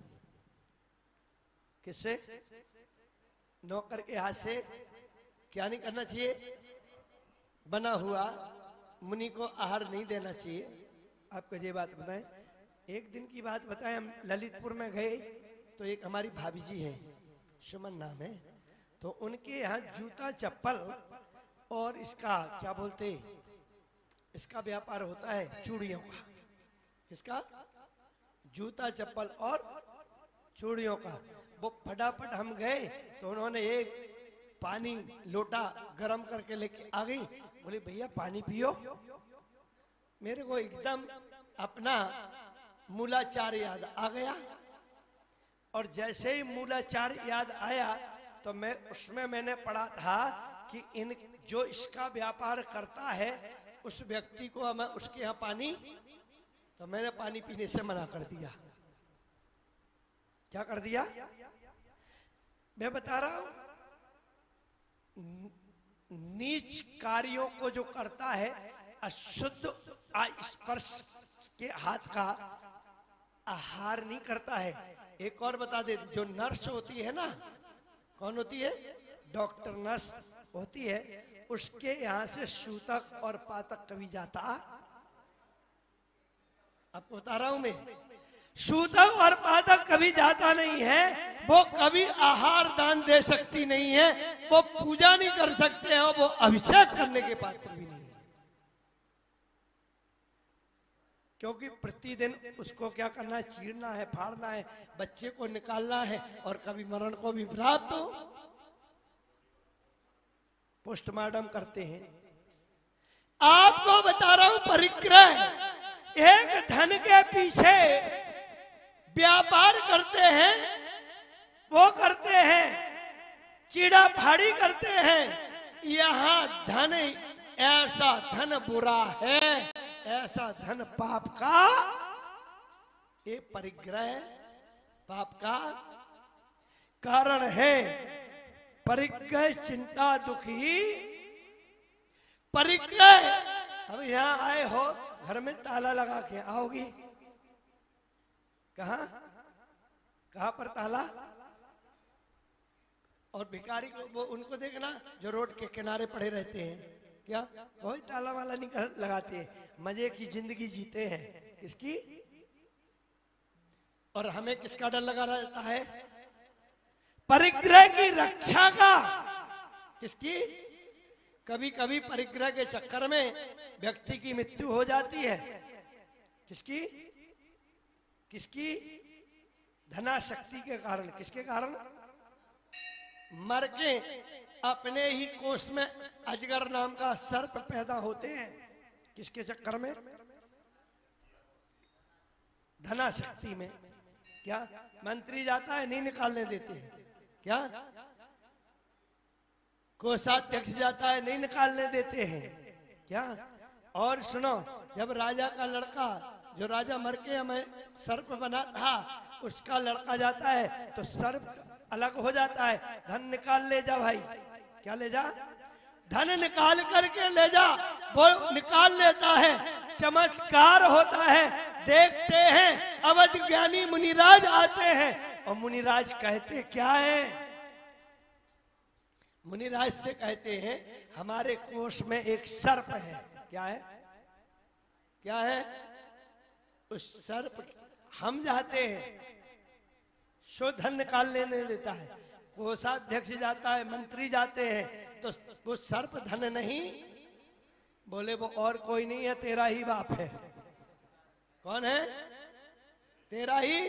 F: किससे? नौकर के हाथ से क्या नहीं करना चाहिए? बना हुआ मुनि को आहार नहीं देना चाहिए। आपको ये बात बताएं, एक दिन की बात बताएं। हम ललितपुर में गए तो एक हमारी भाभी जी हैं, सुमन नाम है, तो उनके यहाँ जूता चप्पल और इसका क्या बोलते, इसका व्यापार होता है, चूड़ियों का। किसका? जूता चप्पल और चूड़ियों का। वो फटाफट हम गए तो उन्होंने एक पानी लोटा गरम करके लेके आ गई। बोले भैया पानी पियो। मेरे को एकदम अपना मूलाचार याद आ गया। और जैसे ही मूलाचार याद आया तो मैंने पढ़ा था कि इन जो इसका व्यापार करता है उस व्यक्ति को मैं उसके यहाँ पानी, तो मैंने पानी पीने से मना कर दिया। क्या कर दिया? मैं बता रहा हूं, नीच कार्यों को जो करता है, अशुद्ध स्पर्श के हाथ का आहार नहीं करता है। एक और बता दे, जो नर्स होती है ना, कौन होती है? डॉक्टर नर्स होती है, उसके यहाँ से सूतक और पातक कभी जाता? आपको बता रहा हूं मैं, सूतक और पातक कभी जाता नहीं है। वो कभी आहार दान दे सकती नहीं है, वो पूजा नहीं कर सकते हैं, वो अभिषेक करने के पात्र भी नहीं है। क्योंकि प्रतिदिन उसको क्या करना है? चीरना है, फाड़ना है, बच्चे को निकालना है, और कभी मरण को भी प्राप्त हो पोस्टमार्टम करते हैं। आपको बता रहा हूं, परिग्रह एक धन के पीछे व्यापार करते हैं, वो करते हैं, चीड़ा फाड़ी करते हैं। यहां धन, ऐसा धन बुरा है, ऐसा धन पाप का, ये परिग्रह पाप का कारण है। परिग्रह चिंता दुखी परिग्रह। अब यहां आए हो, घर में ताला लगा के आओगी, कहां पर ताला? और भिखारी को वो उनको देखना जो रोड के किनारे पड़े रहते हैं, क्या कोई ताला वाला नहीं लगाते हैं, मजे की जिंदगी जीते हैं। किसकी? और हमें किसका डर लगा रहता है? परिग्रह की रक्षा का। किसकी? कभी कभी परिग्रह के चक्कर में व्यक्ति की मृत्यु हो जाती है। किसकी किसकी? धनाशक्ति के कारण। किसके कारण? मर के अपने ही कोष में अजगर नाम का सर्प पैदा होते हैं। किसके चक्कर में? धनाशक्ति में। क्या मंत्री जाता है, नहीं निकालने देते हैं? क्या कोषाध्यक्ष जाता है, नहीं निकालने देते हैं? क्या? और सुनो, जब राजा का लड़का, जो राजा मर के हमें सर्प बना था, उसका लड़का जाता है तो सर्प अलग हो जाता है। धन निकाल ले जा भाई। क्या ले जा? धन निकाल करके ले जा। वो निकाल लेता है, चमत्कार होता है। देखते हैं अवध ज्ञानी मुनिराज आते हैं और मुनिराज कहते क्या है? मुनिराज से कहते हैं हमारे कोष में एक सर्प है। क्या है? क्या है? उस सर्प, हम जाते हैं, शो धन निकाल लेने देता है। कोषाध्यक्ष जाता है, मंत्री जाते हैं, तो वो सर्प धन नहीं। बोले वो और कोई नहीं है, तेरा ही बाप है। कौन है? तेरा ही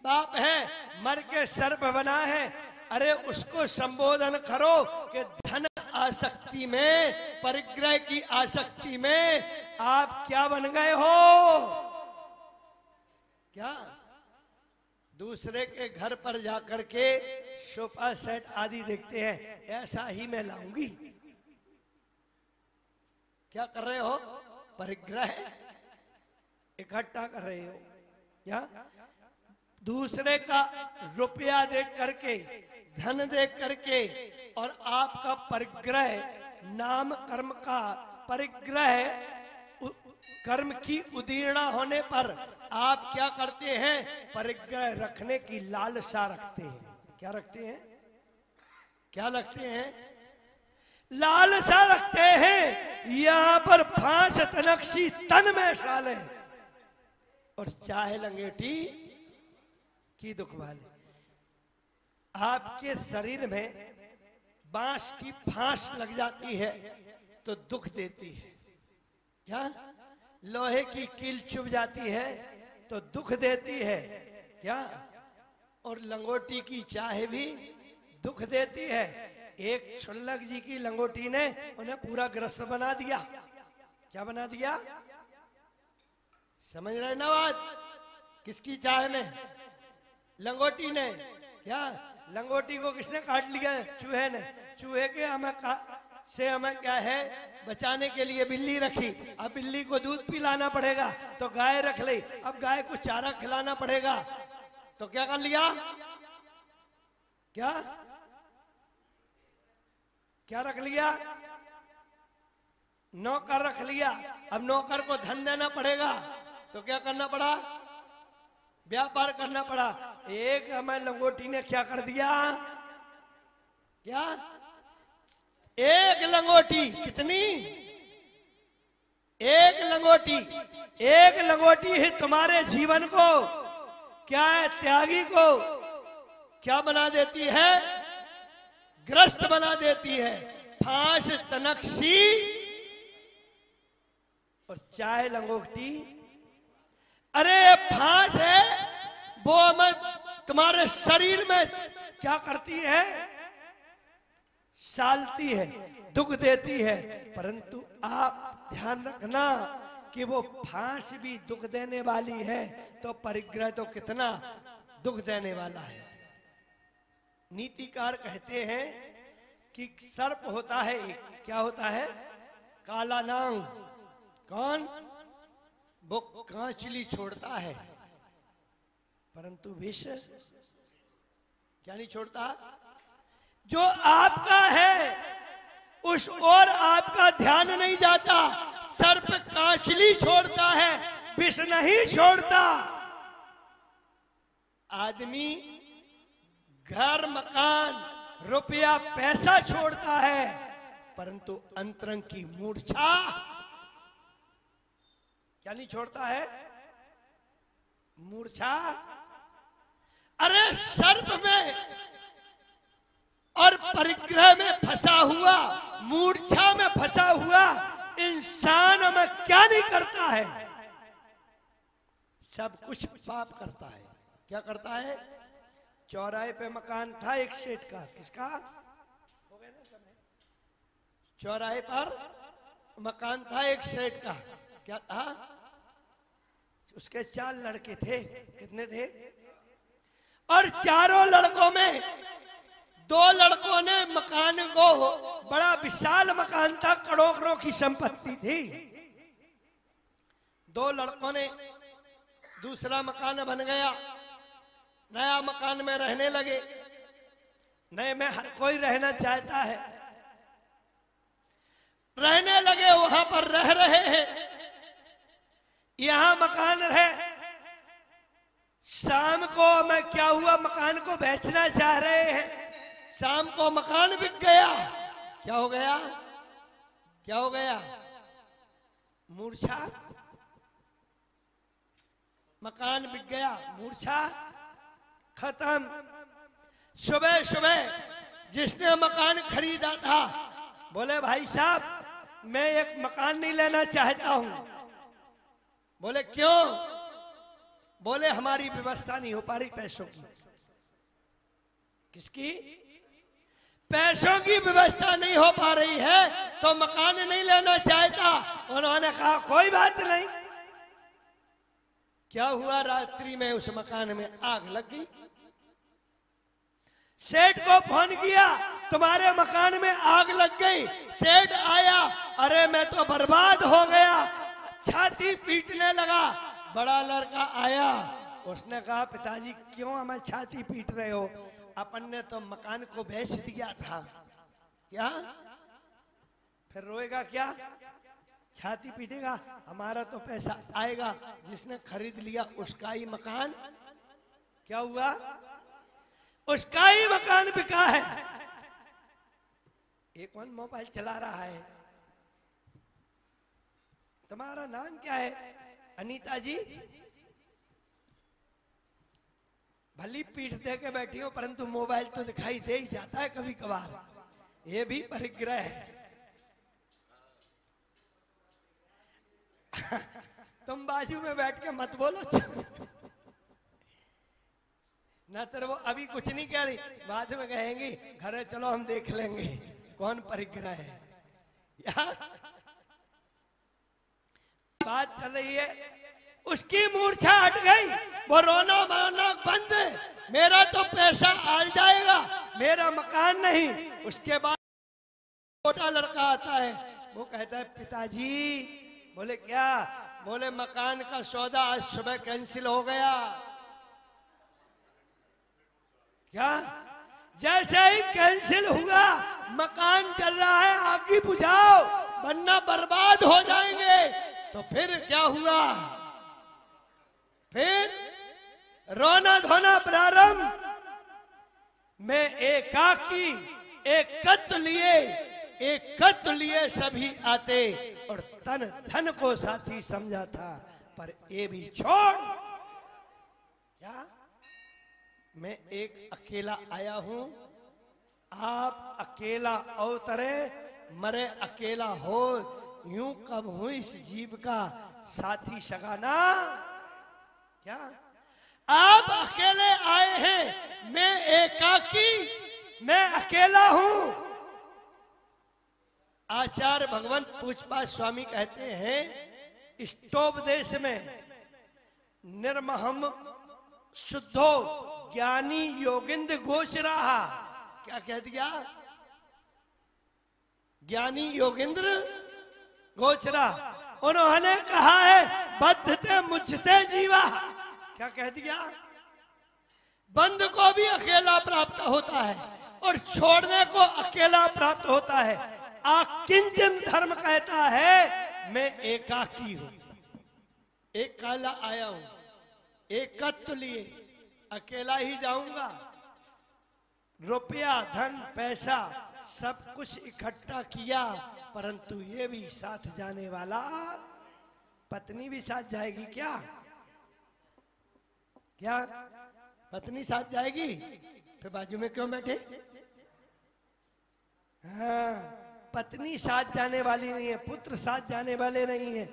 F: बाप है, मर के सर्प बना है। अरे उसको संबोधन करो कि धन आसक्ति में, परिग्रह की आसक्ति में आप क्या बन गए हो? क्या? दूसरे के घर पर जाकर के सोफा सेट आदि देखते हैं, ऐसा ही मैं लाऊंगी। क्या कर रहे हो? परिग्रह इकट्ठा कर रहे हो। क्या? दूसरे का रुपया देख करके, धन देख करके, और आपका परिग्रह, नाम कर्म का परिग्रह, कर्म की उदीर्णा होने पर आप क्या करते हैं? परिग्रह रखने की लालसा रखते हैं। क्या रखते हैं? क्या रखते हैं? लालसा रखते हैं। यहां पर फांस तनक्षी तन में शाले, और चाहे लंगेटी की दुख वाले। आपके शरीर में बांस की फांस लग जाती है तो दुख देती है। क्या? लोहे की कील चुभ जाती है तो दुख देती है। क्या? और लंगोटी की चाह भी दुख देती है। एक छुल्लक जी की लंगोटी ने उन्हें पूरा ग्रस्त बना दिया। क्या बना दिया? समझ रहे ना बात? किसकी चाह में? लंगोटी ने। क्या? लंगोटी को किसने काट लिया? चूहे ने। चूहे के हमें क्या है? बचाने के लिए बिल्ली रखी। अब बिल्ली को दूध पिलाना पड़ेगा तो गाय रख ली। अब गाय को चारा खिलाना पड़ेगा तो क्या कर लिया? क्या क्या रख लिया? नौकर रख लिया। अब नौकर को धन देना पड़ेगा तो क्या करना पड़ा? व्यापार करना पड़ा। एक हमें लंगोटी ने क्या कर दिया? क्या? एक लंगोटी कितनी? एक लंगोटी। एक लंगोटी ही तुम्हारे जीवन को क्या है? त्यागी को क्या बना देती है? ग्रस्त बना देती है। फांस तनक्षी और चाहे लंगोटी। अरे फांस है वो हमें तुम्हारे शरीर में क्या करती है? सालती है, दुख देती है। परंतु आप ध्यान रखना कि वो फांस भी दुख देने वाली है तो परिग्रह तो कितना दुख देने वाला है। नीतिकार कहते हैं कि सर्प होता है एक, क्या होता है? काला नांग। कौन? वो कांचली छोड़ता है परंतु विष क्या नहीं छोड़ता? जो आपका है उस ओर आपका ध्यान नहीं जाता। सर्प कांचली छोड़ता है, विष नहीं छोड़ता। आदमी घर, मकान, रुपया, पैसा छोड़ता है परंतु अंतरंग की मूर्छा क्या नहीं छोड़ता है? मूर्छा। अरे सर्प में और परिग्रह में फंसा हुआ मूर्छा में फंसा हुआ इंसान में क्या नहीं करता है? सब कुछ पाप करता है। क्या करता है? चौराहे पे मकान था एक सेठ का। किसका? हो गया ना समय? चौराहे पर मकान था एक सेठ का। क्या था? उसके 4 लड़के थे। कितने थे? और चारों लड़कों में 2 लड़कों ने मकान को, बड़ा विशाल मकान था, करोड़ों की संपत्ति थी। 2 लड़कों ने दूसरा मकान बन गया, नया मकान में रहने लगे। नए में हर कोई रहना चाहता है, रहने लगे, वहां पर रह रहे हैं। यहां मकान रहे, शाम को मैं क्या हुआ, मकान को बेचना चाह रहे हैं। शाम को मकान बिक गया। क्या हो गया? क्या हो गया? मूर्छा। मकान बिक गया, मूर्छा खत्म। सुबह सुबह जिसने मकान खरीदा था बोले भाई साहब मैं एक मकान नहीं लेना चाहता हूं। बोले क्यों? बोले हमारी व्यवस्था नहीं हो पा रही पैसों की। किसकी? पैसों की व्यवस्था नहीं हो पा रही है तो मकान नहीं लेना चाहता। उन्होंने कहा कोई बात नहीं। क्या हुआ? रात्रि में उस मकान में आग लग गई। सेठ को फोन किया, तुम्हारे मकान में आग लग गई। सेठ आया, अरे मैं तो बर्बाद हो गया। छाती पीटने लगा। बड़ा लड़का आया, उसने कहा पिताजी क्यों हमें छाती पीट रहे हो? अपन ने तो मकान को बेच दिया था। क्या? फिर रोएगा क्या? छाती पीटेगा? हमारा तो पैसा आएगा, जिसने खरीद लिया उसका ही मकान। क्या हुआ? उसका ही मकान बिका है। एक कौन मोबाइल चला रहा है? तुम्हारा नाम क्या है? अनीता जी। भली पीठ दे के बैठी हो परंतु मोबाइल तो दिखाई दे ही जाता है कभी कभार। ये भी परिग्रह है। तुम बाजू में बैठ के मत बोलो ना, तो वो अभी कुछ नहीं कह रही, बाद में कहेंगी घरे चलो हम देख लेंगे कौन परिग्रह है। बात चल रही है, उसकी मूर्छा हट गई। वो रोना मारना बंद। मेरा तो पैसा आ जाएगा, मेरा मकान नहीं। उसके बाद छोटा लड़का आता है, वो कहता है पिताजी। बोले क्या? बोले मकान का सौदा आज सुबह कैंसिल हो गया। क्या? जैसे ही कैंसिल हुआ, मकान चल रहा है, आग बुझाओ वरना बर्बाद हो जाएंगे। तो फिर क्या हुआ? फिर रोना धोना प्रारंभ। मैं एकाकी एकत्र लिए सभी आते और तन धन को साथी समझा था, पर ये भी छोड़। क्या? मैं एक अकेला आया हूं, आप अकेला अवतरे, मरे अकेला हो। यूं कब हुई इस जीव का साथी सगाना। क्या? आप अकेले आए हैं, मैं एकाकी, मैं अकेला हूं। आचार्य भगवान पूछपात स्वामी कहते हैं इष्टोपदेश में निर्महम शुद्धो ज्ञानी योगिंद्र गोचराहा। क्या कह दिया? ज्ञानी योगिंद्र गोचरा। उन्होंने कहा है बद्धते मुझते जीवा। क्या कह दिया? बंद को भी अकेला प्राप्त होता है और छोड़ने को अकेला प्राप्त होता है। आकिंचन धर्म कहता है मैं एकाकी हूं, एक काला आया हूं, एकत्व लिए अकेला ही जाऊंगा। रुपया धन पैसा सब कुछ इकट्ठा किया, परंतु ये भी साथ जाने वाला। पत्नी भी साथ जाएगी क्या? क्या पत्नी साथ जाएगी? फिर बाजू में क्यों बैठे? हाँ, पत्नी साथ जाने वाली नहीं है, पुत्र साथ जाने वाले नहीं है।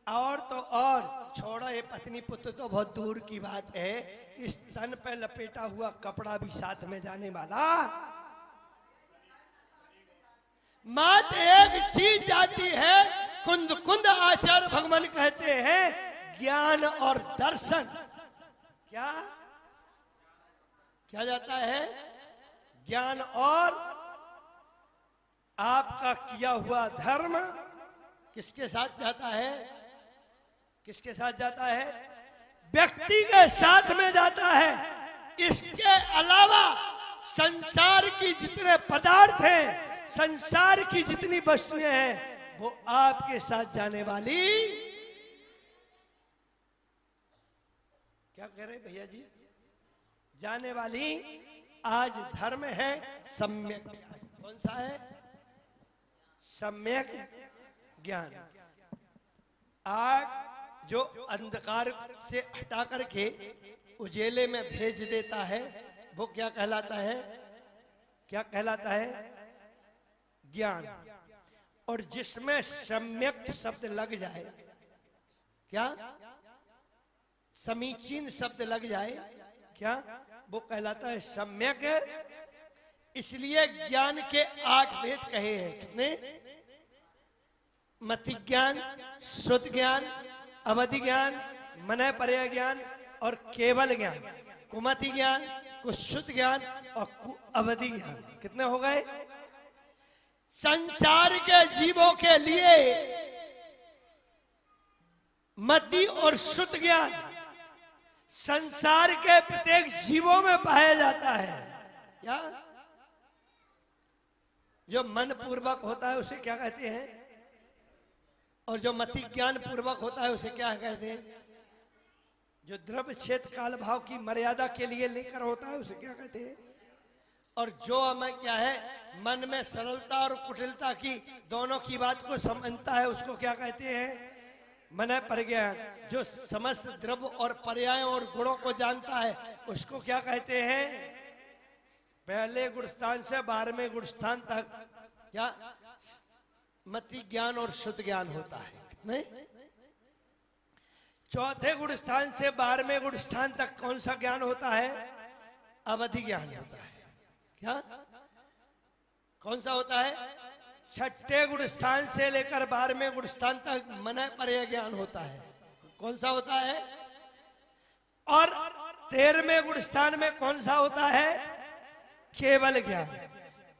F: और तो और छोड़ो, ये पत्नी पुत्र तो बहुत दूर की बात है, इस तन पे लपेटा हुआ कपड़ा भी साथ में जाने वाला। मात्र एक चीज जाती है, कुंद कुंद आचार्य भगवान कहते हैं, ज्ञान और दर्शन। क्या क्या जाता है? ज्ञान और आपका किया हुआ धर्म किसके साथ जाता है? किसके साथ जाता है? व्यक्ति के साथ में जाता है। इसके अलावा संसार की जितने पदार्थ हैं, संसार की जितनी वस्तुएं हैं, वो आपके साथ जाने वाली। क्या कह रहे भैया जी? जाने वाली आज धर्म है सम्यक ज्ञान। कौन सा है? सम्यक ज्ञान। आज जो अंधकार से हटा करके उजेले में भेज देता है, वो क्या कहलाता है? क्या कहलाता है? ज्ञान। और जिसमें सम्यक शब्द लग जाए, क्या समीचीन शब्द लग जाए, क्या वो कहलाता है सम्यक। इसलिए ज्ञान के 8 भेद कहे हैं। कितने? मति ज्ञान, शुद्ध ज्ञान, अवधि ज्ञान, मनय पर्याय ज्ञान और केवल ज्ञान। कुमति ज्ञान, कुशुद्ध ज्ञान और अवधि ज्ञान। कितने हो गए? संसार के जीवों के लिए मति और शुद्ध ज्ञान संसार के प्रत्येक जीवों में पाया जाता है। क्या? जो मन पूर्वक होता है उसे क्या कहते हैं? और जो मति ज्ञान पूर्वक होता है उसे क्या कहते हैं? जो द्रव्य क्षेत्र काल भाव की मर्यादा के लिए लेकर होता है उसे क्या कहते हैं? और जो हमें क्या है, मन में सरलता और कुटिलता की दोनों की बात को समझता है उसको क्या कहते हैं? मनय परिज्ञान। जो समस्त द्रव्य और पर्यायों और गुणों को जानता है उसको क्या कहते हैं? पहले गुणस्थान से 12वें गुणस्थान तक क्या मति ज्ञान और शुद्ध ज्ञान होता है। कितने? चौथे गुणस्थान से 12वें गुणस्थान तक कौन सा ज्ञान होता है? अवधि ज्ञान होता है। क्या? कौन सा होता है? छठे गुणस्थान से लेकर 12वें गुणस्थान तक मनय पर्याय ज्ञान होता है। कौन सा होता है? और 13वें गुणस्थान में कौन सा होता है? केवल ज्ञान।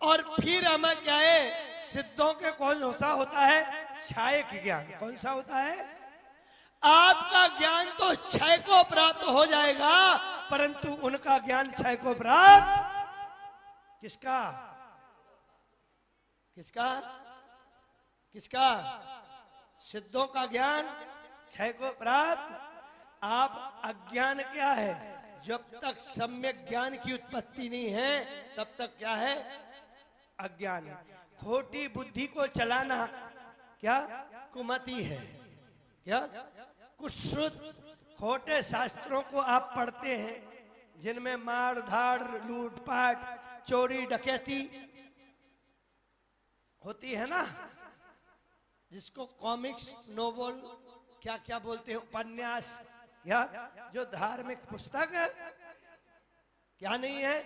F: और फिर हमें क्या है, सिद्धों के कौन सा होता है? क्षयक ज्ञान। कौन सा होता है? आपका ज्ञान तो क्षय को प्राप्त हो जाएगा, परंतु उनका ज्ञान क्षय को प्राप्त किसका? किसका? किसका? सिद्धों का ज्ञान क्षय को प्राप्त। आप अज्ञान क्या है? जब तक सम्यक ज्ञान की उत्पत्ति नहीं है तब तक क्या है? अज्ञान है। खोटी बुद्धि को चलाना क्या? कुमति है। क्या? कुछ शुद्ध खोटे शास्त्रों को आप पढ़ते हैं जिनमें मार धाड़, लूटपाट, चोरी डकैती होती है ना, जिसको कॉमिक्स, नोवेल क्या क्या बोलते हैं, उपन्यास, या जो धार्मिक पुस्तक क्या नहीं है?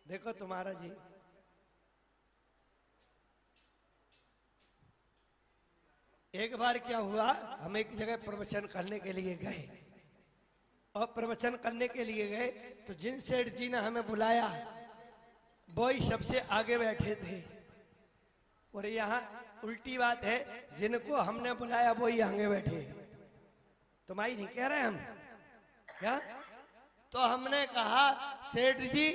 F: देखो तुम्हारा जी, एक बार क्या हुआ, हम एक जगह प्रवचन करने के लिए गए, और प्रवचन करने के लिए गए तो जिन सेठ जी ने हमें बुलाया वो ही सबसे आगे बैठे थे। और यहाँ उल्टी बात है, जिनको हमने बुलाया वो ही आगे बैठे। तुम्हारी नहीं कह रहे हम क्या? तो हमने कहा सेठ जी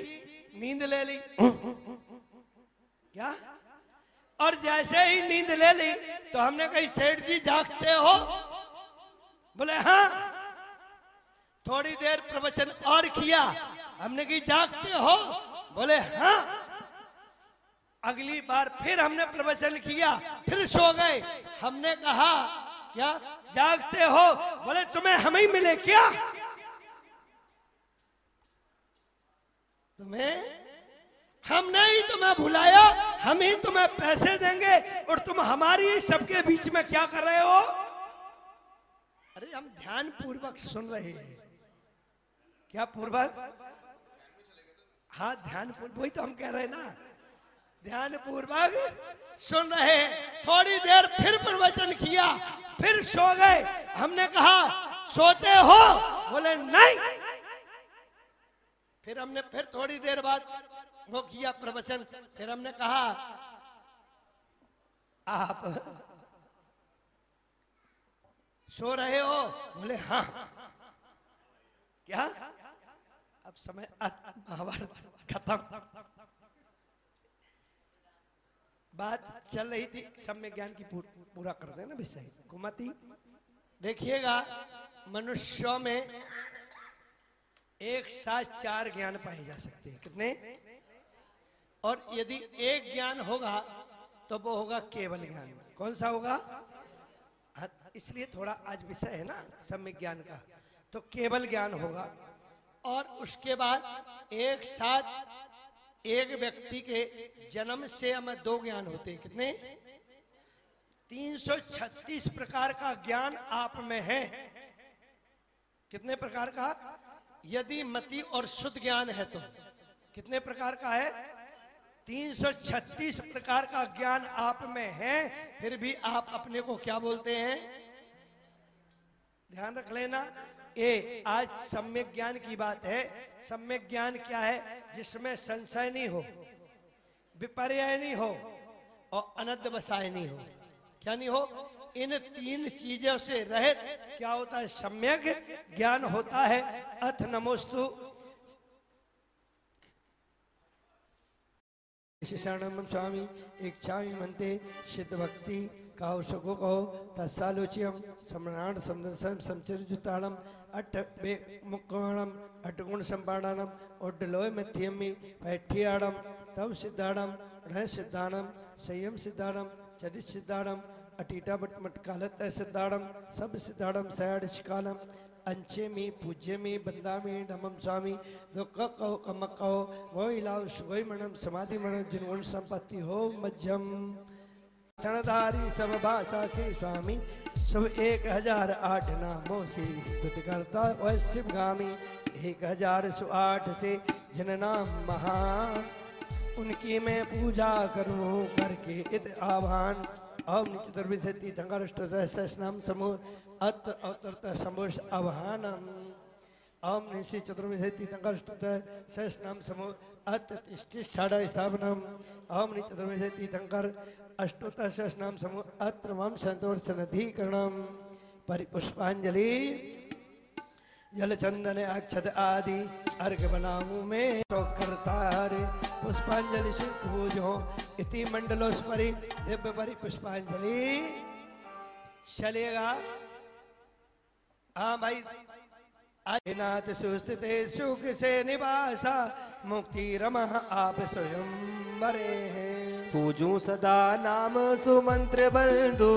F: नींद ले ली क्या? और जैसे ही नींद ले ली तो हमने कही सेठ जी जागते हो? बोले हाँ। थोड़ी देर प्रवचन और किया, हमने कही जागते हो? बोले हाँ। अगली बार फिर हमने प्रवचन किया, फिर सो गए। हमने कहा क्या जागते हो? बोले तुम्हें हम ही मिले क्या? तुम्हें हमने ही तुम्हें बुलाया, हम ही तुम्हें पैसे देंगे और तुम हमारी सबके बीच में क्या कर रहे हो? अरे हम ध्यान पूर्वक सुन रहे हैं। क्या पूर्वक? हाँ ध्यान पूर्वक, वही तो हम कह रहे हैं ना, ध्यान पूर्वक सुन रहे। थोड़ी देर फिर प्रवचन किया, फिर सो गए। हमने कहा सोते हो? बोले नहीं। फिर हमने फिर थोड़ी देर बाद वो किया प्रवचन, फिर हमने कहा आप सो रहे हो? बोले हाँ। क्या? अब समय महाभारत खत्म। बात चल रही थी सम्यक ज्ञान की, पूरा कर देना विषय घुमाती। देखिएगा मनुष्यों में एक साथ 4 ज्ञान पाए जा सकते हैं। कितने? और यदि एक ज्ञान होगा तो वो होगा केवल ज्ञान। कौन सा होगा? इसलिए थोड़ा आज विषय है ना सम्यक ज्ञान का, तो केवल ज्ञान होगा। और उसके बाद एक साथ एक व्यक्ति के जन्म से हमें 2 ज्ञान होते हैं। कितने? 336 प्रकार का ज्ञान आप में है। कितने प्रकार का? यदि मति और शुद्ध ज्ञान है तो कितने प्रकार का है? 336 प्रकार का ज्ञान आप में है। फिर भी आप अपने को क्या बोलते हैं? ध्यान रख लेना, ये आज सम्यक ज्ञान की बात है। सम्यक ज्ञान क्या है? जिसमें संशय नहीं हो, विपर्य नहीं हो और अनद्धवसाय नहीं हो। क्या नहीं हो? इन 3 चीजों से रहित क्या होता है? सम्यक ज्ञान होता है। अथ नमोस्तु शरणम स्वामी इच्छामि मनते सिद्ध भक्ति कहो सुखो कहो तत्सालोच्यम सम्राण समदर्शन समचरिजुताणम अट्ठ बे मुक्कणम अट्ठगुण संपादनम ओड्डलोय मध्यमी पैठ्याणम तव सिद्धाणम ऋण सिद्धाणम संयम सिद्धाणम चरित सिद्धाणम अटीटा मटकालत सिद्धाणम सब सिद्धाणम सयाड़ शिकालम अंचे में पूज्य में बंदा में धमम स्वामी दुख कहो कमक कहो वो इलाव सुगोई मनम समाधि मनम जिनगुण संपत्ति हो मध्यम क्षणधारी सब भाषा के स्वामी सब 1008 नामों से स्तुति करता और शिवगामी 1008 से जिन नाम महान उनकी मैं पूजा करूं करके इत आह्वान। ओम चतुर्विंशति तीर्थंकरष्ट सहस्रनाम समूह अत्र अवतरत समूह आह्वानम। ओम निश्चि चतुर्विंशति तीर्थंकरष्ट सहस्रनाम समूह अत्र तिष्ठिष्ठाड़ स्थापनम। ओम चतुर्विंशति तीर्थंकर अष्टोत्तर सहस्रनाम समूह अत्र मम संतोषनधिकरणम। परिपुष्पांजलि जल चंदन अक्षत आदि अर्घ बनाऊं मैं तो करता रे पुष्पांजलि सिद्ध पूजो इति मंडलोस्परि दिव्य परि पुष्पांजलि। चलेगा? हाँ भाई। नाथ सुस्थिते सुख से निवासा मुक्ति रमः आप स्वयं बरे हैं।
D: पूजू सदा नाम सुमंत्र बंधु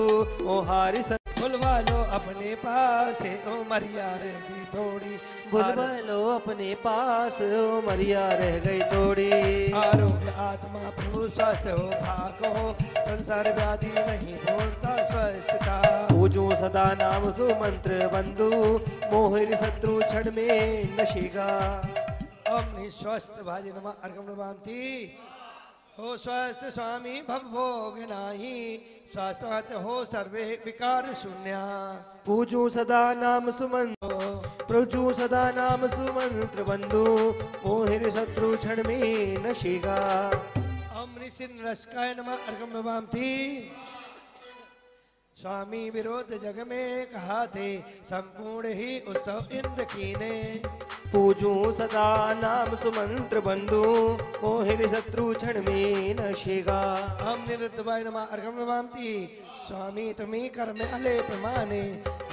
D: ओहारि
F: बुलवा लो अपने पास ओ मरिया रह गई थोड़ी।
D: बुलवा लो अपने पास ओ मरिया रह गई थोड़ी।
F: आरोग्य आत्मा प्रभु स्वस्थ हो भाग हो संसार व्याधि नहीं बोलता स्वस्थ का।
D: पूजू सदा नाम सुमंत्र बंधु मोहिर शत्रु क्षण में नशेगा।
F: ओम स्वस्थ भाजी नमा अर्घम नमामि। हो स्वस्थ स्वामी भव भोग नाही स्वास्थ्यवत हो सर्वे विकार शून्या।
D: पूजू सदा नाम सुमंत्र प्रभु सदा नाम सुमंत्र बंधु मोहिर शत्रु क्षण में नशेगा।
F: अमृषिन रसकाय नमः अर्घम नमामि। स्वामी विरोध जग में कहा थे संपूर्ण ही उत्सव इंद्र कीने।
D: पूजू सदा नाम सुमंत्र बंधु मोहिर शत्रु क्षण में नशेगा।
F: हम निरुद्धवाय नमः अर्घम नमामि। स्वामी तुम्ही कर्म अलेप माने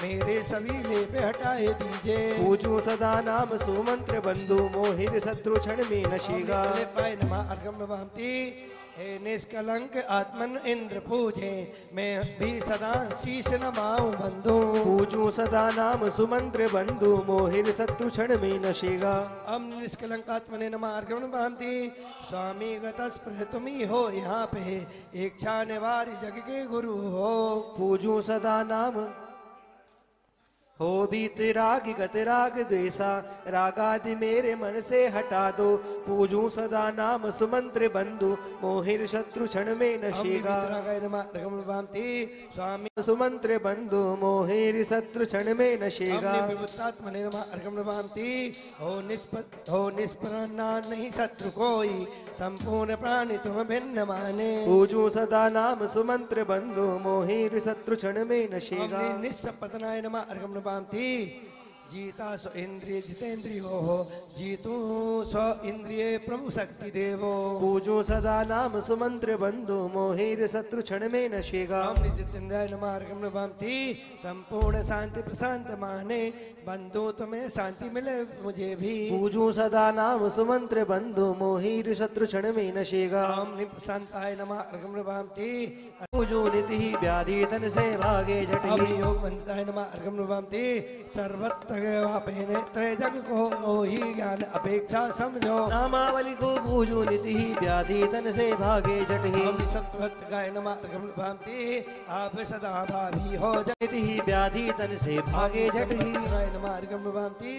F: मेरे सभी लेप हटाए दीजे।
D: पूजू सदा नाम सुमंत्र बंधु मोहिर शत्रु क्षण में नशेगा।
F: अलेपाय नमः अर्घम नमामि। हे निष्कलंक आत्मन इंद्र पूजे, मैं भी सदा शीश नमाऊं बंधु।
D: पूजू सदा नाम सुमंत्र बंधु, मोहिर शत्रु क्षण में नशेगा।
F: हम निष्कलंक आत्मने नमः अर्घ्यम भांति, स्वामी गतस्पृह तुम ही हो यहाँ पे, इच्छा निवारी जग के गुरु हो।
D: पूजू सदा नाम हो बीत राग गत राग द्वेषा, रागादि मेरे मन से हटा दो। पूजू सदा नाम सुमंत्र बंधु, मोहिर शत्रु क्षण में नशेगा।
F: स्वामी
D: सुमंत्र बंधु, मोहिर शत्रु क्षण में नशेगा।
F: हो निष्पन्ना नहीं शत्रु कोई, संपूर्ण प्राणी तुम भिन्न माने।
D: पूजू सदा नाम सुमंत्र बंधु, मोहिर शत्रु क्षण में नशेगा।
F: निस्सपतनाय नमः अर्घ्यम भांति, जीता स्व इंद्रिय जितेंद्रियो हो, जीतू स्व इंद्रिय प्रभु शक्ति देवो।
D: पूजो सदा नाम सुमंत्र बंधु, मोहिर शत्रु क्षण में नशेगा।
F: जितेंद्राय नमः अर्घ्यम भांति, संपूर्ण शांति प्रशांत माने, बंधु तुम्हें शांति मिले मुझे भी।
D: पूजो सदा नाम सुमंत्र बंधु, मोहिर शत्रु क्षण में नशेगा।
F: निशांताय नमः अर्घ्यम भांति,
D: पूजो निधि व्याधि तन से भागे झटहि।
F: योग वंदिताय नमः अर्घ्यम भांति, सर्वत्र वापे त्रय जग को ही ज्ञान अपेक्षा समझो।
D: नामावली को पूजो निधि व्याधि तन से भागे झटहि।
F: सत्वत गाय नमः अर्घ्यम भांति, आप सदा भावी हो
D: निधि व्याधि तन से भागे झटहि।
F: नमः अर्घ्यम भांति,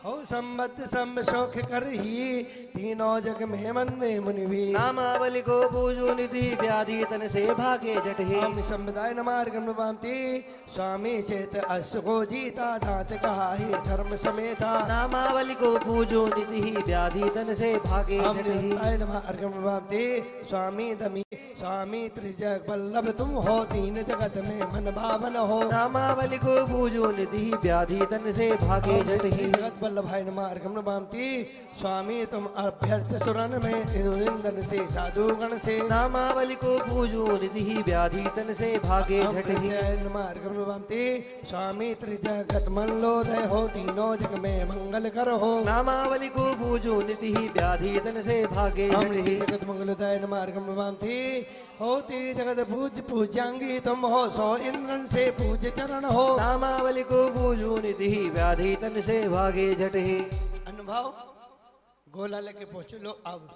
F: हो संबद्ध सम शोक करही, तीनों जग में वंदे मुनि भी।
D: नामावली को पूजो निधि व्याधि तन से भागे झटहि।
F: संबदाय नमः अर्घ्यम भांति, स्वामी चेत अश्व को जीता, दांत कहा ही धर्म समेता।
D: नामावली को पूजो निधि व्याधि तन से भागे झटहि।
F: नमः अर्घ्यम भांति, स्वामी दमी स्वामी त्रिजग वल्लभ तुम हो, तीन जगत में मन भावन हो।
D: नामावली को पूजो निधि व्याधि तन से भागे झटहि।
F: जगत वल्लभाय नमः अर्घ्यम भांति, स्वामी तुम अभ्यर्थ सुरन में, निंदन से साधु गण से।
D: नामावली को पूजो निधि व्याधि तन से भागे झटहि।
F: नमः अर्घ्यम भांति, स्वामी त्रिजगत मल्लोदय हो, तीनों जग में मंगल कर हो।
D: नामावली को पूजो निधि व्याधि तन से भागे झटहि।
F: जगत मंगलोदय नमः अर्घ्यम भांति, होती जगत पूज पूज्यांगी तुम हो, सो इंद्रन से पूज चरण हो।
D: नामावली को पूजो निधि व्याधि तन से भागे झटहि।
F: अनुभव गोला लेके पहुंचो, लो अब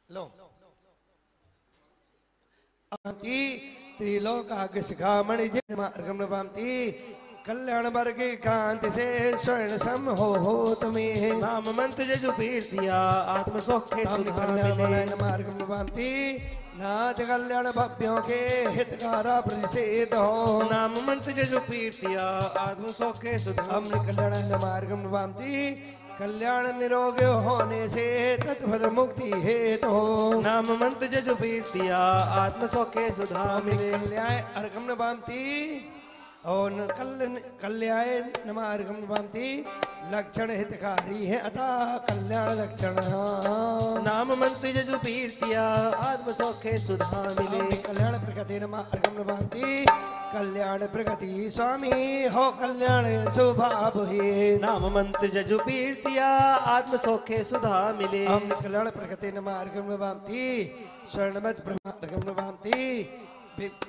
F: लो त्रिलोक शिखामणि नमः अर्घ्यम भांति, कल्याण वर्ग कांति से स्वर्ण सम हो तुम्हें।
D: नाम मंत्र जजु पीर दिया, आत्म सौख्य
F: नमः अर्घ्यम भांति, नाथ कल्याण भव्यों के हितकारा प्रसिद्ध हो।
D: नाम मंत्र जजु पीर दिया, आत्म सौख्य
F: हम कल्याण नमः अर्घ्यम भांति, कल्याण निरोग होने से तत्फल मुक्ति हेतु हो।
D: नाम मंत्र जजु पीर दिया, आत्म सौख्य सुधा मिले।
F: कल्याण अर्घ्यम भांति, और कल्याण नमः अर्घ्यम भांति, लक्षण हितकारी है अतः कल्याण लक्षण।
D: नाम मंत्र जजु पीर दिया, आत्म सौख्य सुधा मिले।
F: कल्याण प्रगति नमः अर्घ्यम भांति, कल्याण प्रगति स्वामी हो, कल्याण स्वभाव ही।
D: नाम मंत्र जजु पीर दिया, आत्म सौख्य सुधा मिले।
F: हम कल्याण प्रगति नमः अर्घ्यम भांति, स्वर्णवत ब्रह्म अर्घ्यम भांति,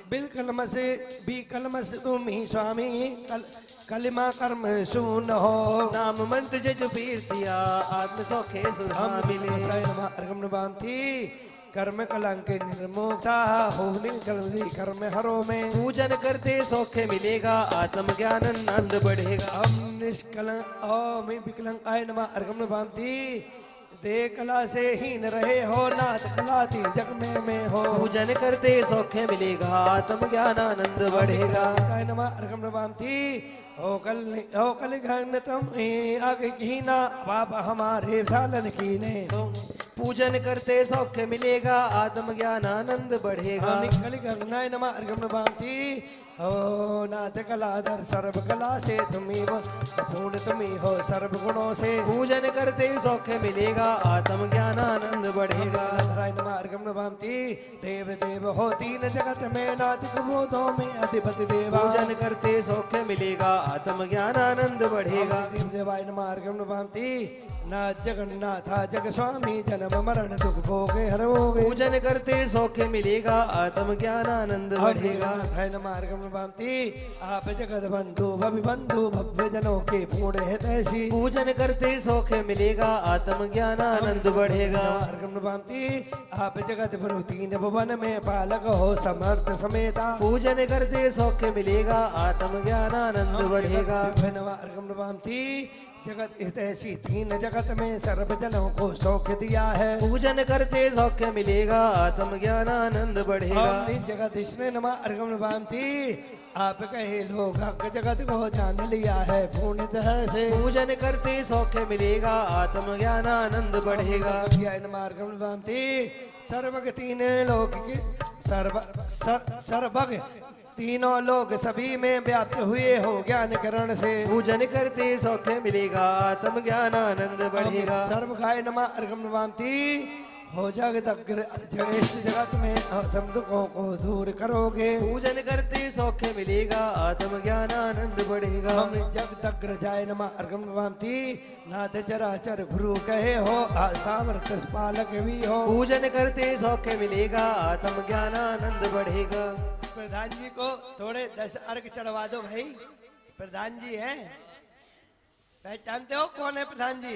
F: बिल कलम से भी कलम से तुम ही स्वामी, कलिमा कर्म सुन हो।
D: नाम मंत्र जजु पीर दिया, आत्म सौख्य सुधा मिले।
F: नमः अर्घ्यम भांति, कर्म कलंक निर्मुक्ता हो, कर्म हरो में।
D: पूजन करते सौख्य मिलेगा, आत्म ज्ञान आनंद बढ़ेगा।
F: हम निष्कलंक ओम विकलंकाय नमः अर्घ्यम भांति, दे कला से हीन रहे हो, नाथ कलाती जग में हो।
D: पूजन करते सौख्य मिलेगा, आत्म ज्ञान आनंद बढ़ेगा।
F: नमः अर्घ्यम भांति, ओ कल घन तुम आगे की ना, पाप हमारे सालन की ने।
D: पूजन करते सौख्य मिलेगा, आत्म ज्ञान आनंद बढ़ेगा।
F: कल गगनाय नमः अर्घ्यम भांति, हो नाथ कलाधर सर्व कला से तुम्ही हो, पूर्ण तुम्ही हो सर्व गुणों से।
D: पूजन करते सौख्य मिलेगा, आत्म ज्ञान आनंद बढ़ेगा।
F: नारायण मार्गम नमामि देव देव हो तीन जगत में, नाथ प्रबोधों में अधिपति देवा।
D: पूजन करते सौख्य मिलेगा, आत्म ज्ञान आनंद बढ़ेगा।
F: देव देवाय मार्गम नमामि नाथ जगन्नाथा जग स्वामी, जन्म मरण दुख भोगे हरोगे।
D: पूजन करते सौख्य मिलेगा, आत्म ज्ञान आनंद बढ़ेगा।
F: नारायण मार्गम नमामि आप जगत बंधु भवि बंधु, भव्य जनों के पूर्ण हितैषी।
D: पूजन करते सौख्य मिलेगा, आत्म ज्ञान आनंद बढ़ेगा।
F: मार्गम नमामि आप जगत प्रभु तीन भुवन में, पालक हो समर्थ समेता।
D: पूजन करते सौख्य मिलेगा, आत्म ज्ञान आनंद बढ़ेगा।
F: मार्गम नमामि जगत हितैषी तीन जगत में, सर्व जनों को सौख्य दिया है।
D: पूजन करते सौख्य मिलेगा, आत्म ज्ञान आनंद बढ़ेगा।
F: जगत इसने नमा अर्गम नमामि आप कहे लोग हक जगत को जान लिया है पूर्णतः से।
D: पूजन करते सौख्य मिलेगा, आत्म ज्ञान आनंद बढ़ेगा।
F: ज्ञान मार्गम नमामि सर्वग तीन लोक के सर्वग तीनों लोग सभी में व्याप्त हुए हो ज्ञान करण से।
D: पूजन करते सौख्य मिलेगा, आत्म ज्ञान आनंद बढ़ेगा।
F: सर्व गाय नमा अर्गम नमामि हो जगत जगत में सब दुखों को दूर करोगे।
D: पूजन करते सौख्य मिलेगा, आत्म ज्ञान आनंद बढ़ेगा।
F: हम जगत अग्र जाय नमा अर्गम नमामि नाथ चराचर गुरु कहे हो, सामर्थ्य पालक भी हो।
D: पूजन करते सौख्य मिलेगा, आत्म ज्ञान आनंद बढ़ेगा।
F: प्रधान जी को थोड़े 10 अर्घ चढ़वा दो भाई। प्रधान जी हैं, पहचानते हो कौन है प्रधान जी?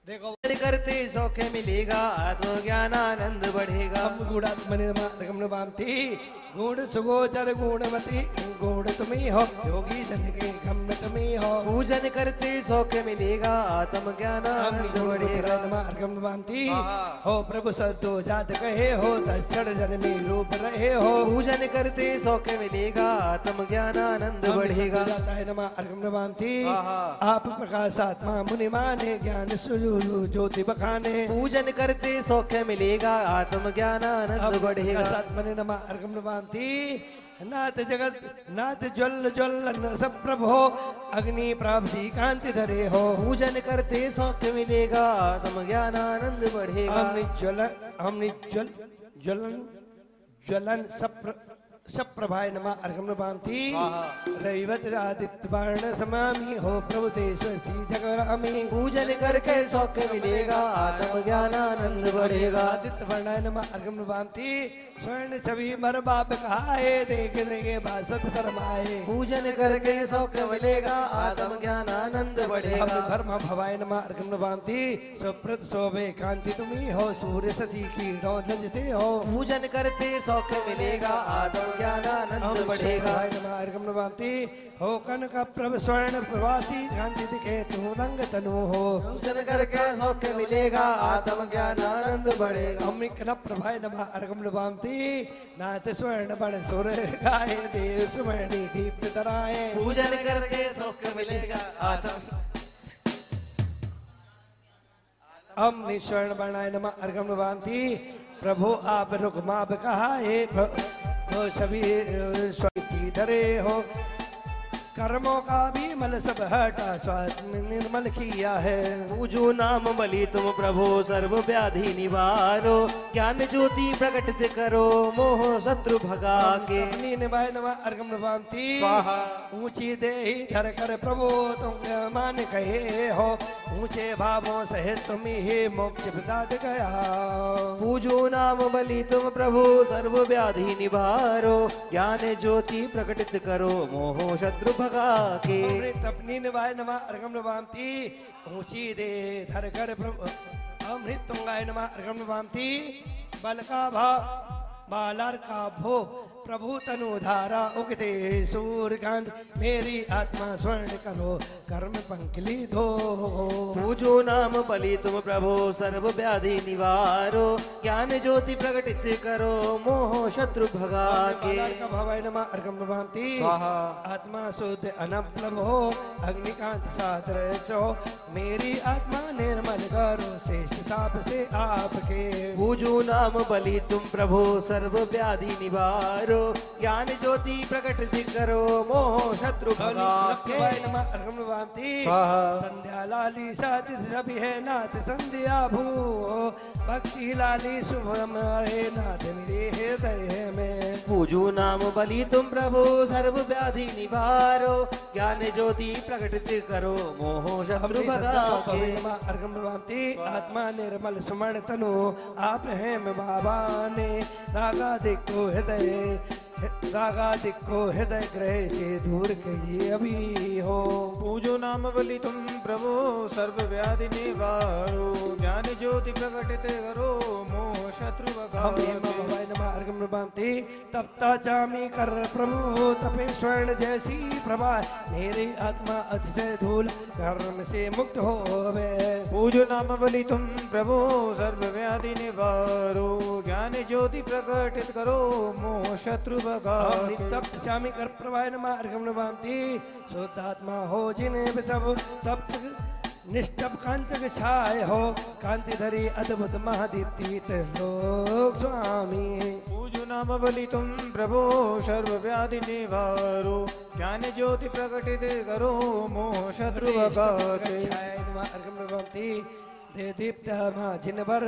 F: देखो
D: पूजन करते सौख्य मिलेगा, आत्म ज्ञान आनंद बढ़ेगा।
F: हम गुणात्मनिर्गम नमामि गुण सुगोचर गुणवती, गुण तुम्ही हो योगी जन के गम्य तुम्ही हो।
D: पूजन करते सौख्य मिलेगा, आत्म ज्ञान आनंद बढ़ेगा।
F: अर्गम नमामि हो प्रभु सद्दो जात कहे हो, 10 क्षण जन्मी रूप रहे हो।
D: पूजन करते सौख्य मिलेगा, आत्म ज्ञान आनंद बढ़ेगा।
F: अर्गम नमामि आप प्रकाशात्मा मुनि माने, ज्ञान सुजु ज्योति बखाने।
D: पूजन करते सौख्य मिलेगा, आत्म ज्ञान आनंद बढ़ेगा।
F: अर्गम नमामि नाथ जगत नाथ ज्वल ज्वलन सब प्रभो, अग्नि प्राप्ति कांति धरे हो।
D: पूजन करते सौख्य मिलेगा, आत्म ज्ञान आनंद बढ़ेगा।
F: हमने ज्वलन ज्वलन सब प्रभाय नमा अर्गम नमामि रविवत आदित्य वर्ण समामी हो, प्रभु तेश्वरी जगरामी।
D: पूजन करके सौख्य मिलेगा, आत्म ज्ञान आनंद बढ़ेगा।
F: आदित्य वर्ण नमा अर्गम नमामि स्वर्ण छवि मर बाप कहाए, देखने के बासत शर्माए।
D: पूजन करके सौख्य मिलेगा, आत्म ज्ञान आनंद बढ़ेगा।
F: धर्म भवाय नमा अर्गम नमामि सुप्रत शोभे कांति तुम्ही हो, सूर्य शशि की लजते हो।
D: पूजन करते सौख्य मिलेगा, आत्म ज्ञान आनंद बढ़ेगा।
F: अर्गम नमामि हो कनक प्रभ स्वर्ण प्रवासी, कांति दिखे तू रंग तनु हो।
D: पूजन करके सौख्य मिलेगा, आत्म ज्ञान आनंद बढ़ेगा।
F: अम्मी कन प्रभाय नमा अर्गम नमामि नाथ स्वर्ण बण सुर गाए, देव सुवर्णी दीप तराए।
D: पूजन करके सौख्य मिलेगा, आत्म
F: अम्मी स्वर्ण बनाए नमा अर्गम नमामि प्रभु आप रुकमाब कहाए, सभी स्वाति डरे हो। कर्मों का भी मल सब हटा, स्वास्थ्य निर्मल किया है।
D: पूजो नाम बलि तुम प्रभु, सर्व व्याधि निवारो। ज्ञान ज्योति प्रकटित करो, मोह शत्रु भगा के।
F: निभाय नमा अर्गम नमामि ऊंची देहि धर कर प्रभु, तुम मान कहे हो। ऊंचे भावों सहित तुम ही मोक्ष प्रदात गया।
D: पूजो नाम बलि तुम प्रभु, सर्व व्याधि निवारो। ज्ञान ज्योति प्रकटित करो, मोह शत्रु भगा के।
F: अपनी निभाय नमा अर्गम नमामि ऊंची दे धर कर प्रभु, अमृत तुंगाय नमा अर्गम नमामि बल का भा बालर का भो, प्रभु तनु धारा उगते सूर्यकांत। मेरी आत्मा स्वर्ण करो, कर्म पंखली धो।
D: पूजो नाम बलि तुम प्रभो सर्व व्याधि निवारो ज्ञान ज्योति प्रकटित करो मोह शत्रु भगा के
F: भवाय नमः अर्घम भांति आत्मा शुद्ध अनप्लवो अग्निकांत सादृशो मेरी आत्मा निर्मल करो श्रेष्ठ ताप से आपके
D: पूजो नाम बलि तुम प्रभो सर्व व्याधि निवारो ज्ञान ज्योति प्रकटित करो मोह शत्रु भगा के
F: अर्घम भांति संध्या लाली साथ रवि है नाथ संध्या भू भक्ति लाली शुभ हमारे नाथ मेरे हृदय में
D: पूजो नाम बलि तुम प्रभु सर्व व्याधि निवारो ज्ञान ज्योति प्रकटित करो मोह शत्रु भगा के
F: अर्घम भांति आत्मा निर्मल सुमन तनु आप हैं बाबा ने रागादिक को हृदय ग्रह से दूर कहिए अभी हो
G: पूजो नाम बलि तुम प्रभु सर्व व्याधि निवारो ज्ञान ज्योति प्रकटित करो मोह शत्रु भगा
F: के तप्ता चामी कर प्रभु तपे स्वर्ण जैसी प्रभा मेरी आत्मा अतिशय धूल कर्म से मुक्त होवे
G: पूजो नाम बलि तुम प्रभु सर्व व्याधि निवारो ज्ञान ज्योति प्रकटित करो मोह शत्रु भगा
F: तप्त चामी कर प्रभाय नमः अर्घम भांति शुद्धात्मा हो जिन्हें सब तप्त निष्ठप कांचक छाय हो कांति धरी अद्भुत महादीप्ति त्रिलोक स्वामी
G: पूजो नाम बलि तुम प्रभु सर्व व्याधि निवारो ज्ञान ज्योति प्रकटित करो मोह शत्रु भगा के
F: भक्ति दे दीप्त जिनवर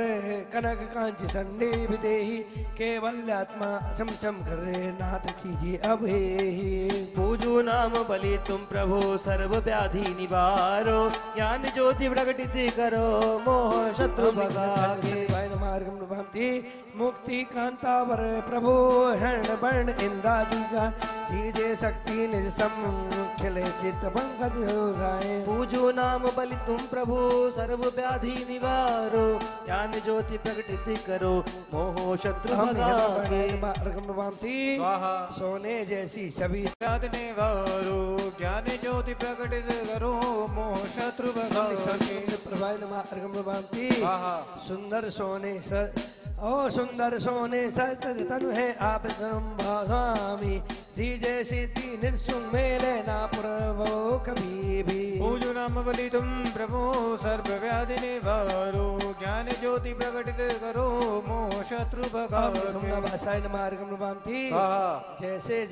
F: कनक कांच संडे विदेही केवल्यात्मा चमचम करे नाथ कीजिए अभे
D: पूजो नाम बलि तुम प्रभु सर्व व्याधि निवारो ज्ञान ज्योति प्रकटित करो मोह शत्रु भगा के
F: भांति मुक्ति कांतावर प्रभु हरण वर्ण इंदादि का दीजे शक्ति निज सम खिले चित्त पंकज गाए
D: पूजो नाम बलि तुम प्रभु सर्व व्याधि निवारो ज्ञान ज्योति प्रकटित करो मोह शत्रु भगा के
F: भांति सोने जैसी सभी
G: व्याधि निवारो ज्ञान ज्योति प्रकटित करो मोह शत्रु भगा के
F: प्रभाव भांति सुंदर सोने ओ सुंदर सोने सत तनु है आप स्वामी दीजे सिद्धि निर्सुंग मेले ना प्रभो कभी भी
G: पूजो नाम बलि तुम प्रभु सर्व व्याधि निवारो ज्ञान ज्योति प्रकटित करो मोह शत्रु भगा
F: मार्गम भांति जैसे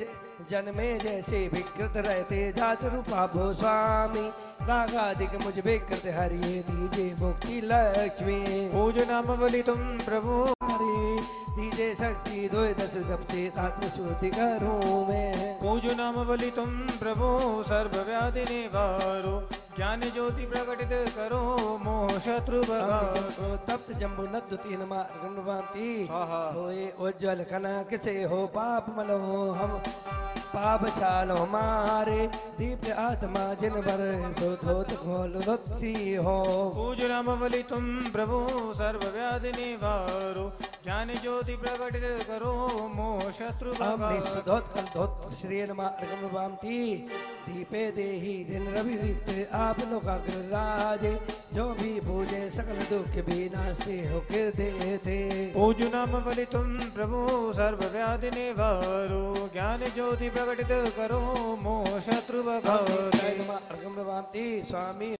F: जन्मे जैसे विकृत रहते जात रूपा भो स्वामी रागादिक मुझ विकृत हरिये दीजे मुक्ति लक्ष्मी
G: पूजो नाम बलि तुम प्रभु
F: दीजे शक्ति दो दस गपसे आत्म शुद्धि करूं मैं
G: पूजो नाम बलि तुम प्रभु सर्व व्याधि निवारो ज्ञान ज्योति प्रकटित करो मोह शत्रु भगा
F: तप्त जम्बू नद तीन मार्ग भांति होए उज्ज्वल कनक से हो पाप मलो हम पाप छालो हमारे दीप्त आत्मा जिन भर सो धोत खोल भक्ति हो
G: पूजो नाम बलि तुम प्रभु सर्व व्याधि निवारो ज्ञान ज्योति प्रकटित करो मोह शत्रु भगा
F: श्री नमः भांति दीपे देही दिन रवि दीप्त आप लोकाग्रराजे जो भी पूजे सकल दुख भी नास्ते हो के देते
G: पूजो नाम बलि तुम प्रभु सर्व व्याधि निवारो ज्ञान ज्योति प्रकटित करो मोह शत्रु भगा
F: भांति स्वामी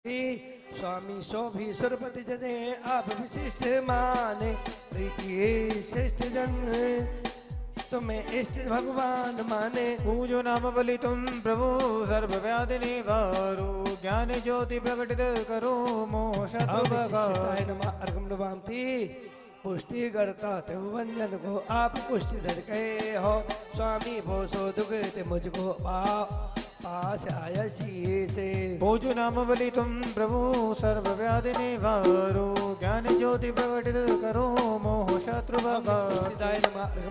F: स्वामी सो भी सुरपति जने आप विशिष्ट माने प्रीति श्रेष्ठ जन तुम्हें इष्ट भगवान माने
G: पूजो नाम बलि तुम प्रभु सर्व व्याधि निवारो ज्ञान ज्योति प्रकटित करो मोह शत्रु भगा
F: भांति पुष्टि करता वंजन को आप पुष्टि धड़के हो स्वामी भो सो दुख मुझको पास आया से
G: पूजो नाम बलि तुम प्रभु सर्व व्याधि निवारो ज्ञान ज्योति प्रकटित करो मोह शत्रु भगा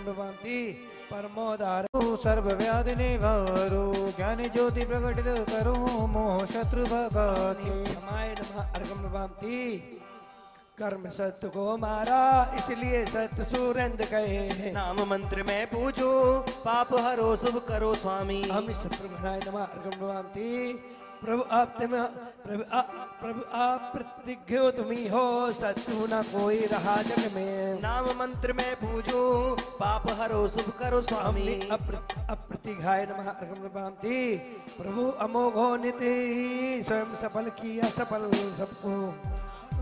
F: भांति परमोदार
G: सर्व व्याधि निवारो ज्ञान ज्योति प्रकटित करो मोह शत्रु भगा
F: भांति कर्म सत्य को मारा इसलिए सत्य सुरेंद्र कहे
D: नाम मंत्र में पूजो पाप हरो शुभ करो स्वामी
F: हम शत्रु भांति प्रभु आप प्रतिज्ञ हो तुम ही हो, सत्य ना कोई रहा जग में।
D: नाम मंत्र में पूजू पाप हरो शुभ करो स्वामी।
F: अप्रतिघाय नमः अर्घम नमामि। प्रभु अमोघो निति स्वयं सफल किया सफल सबको।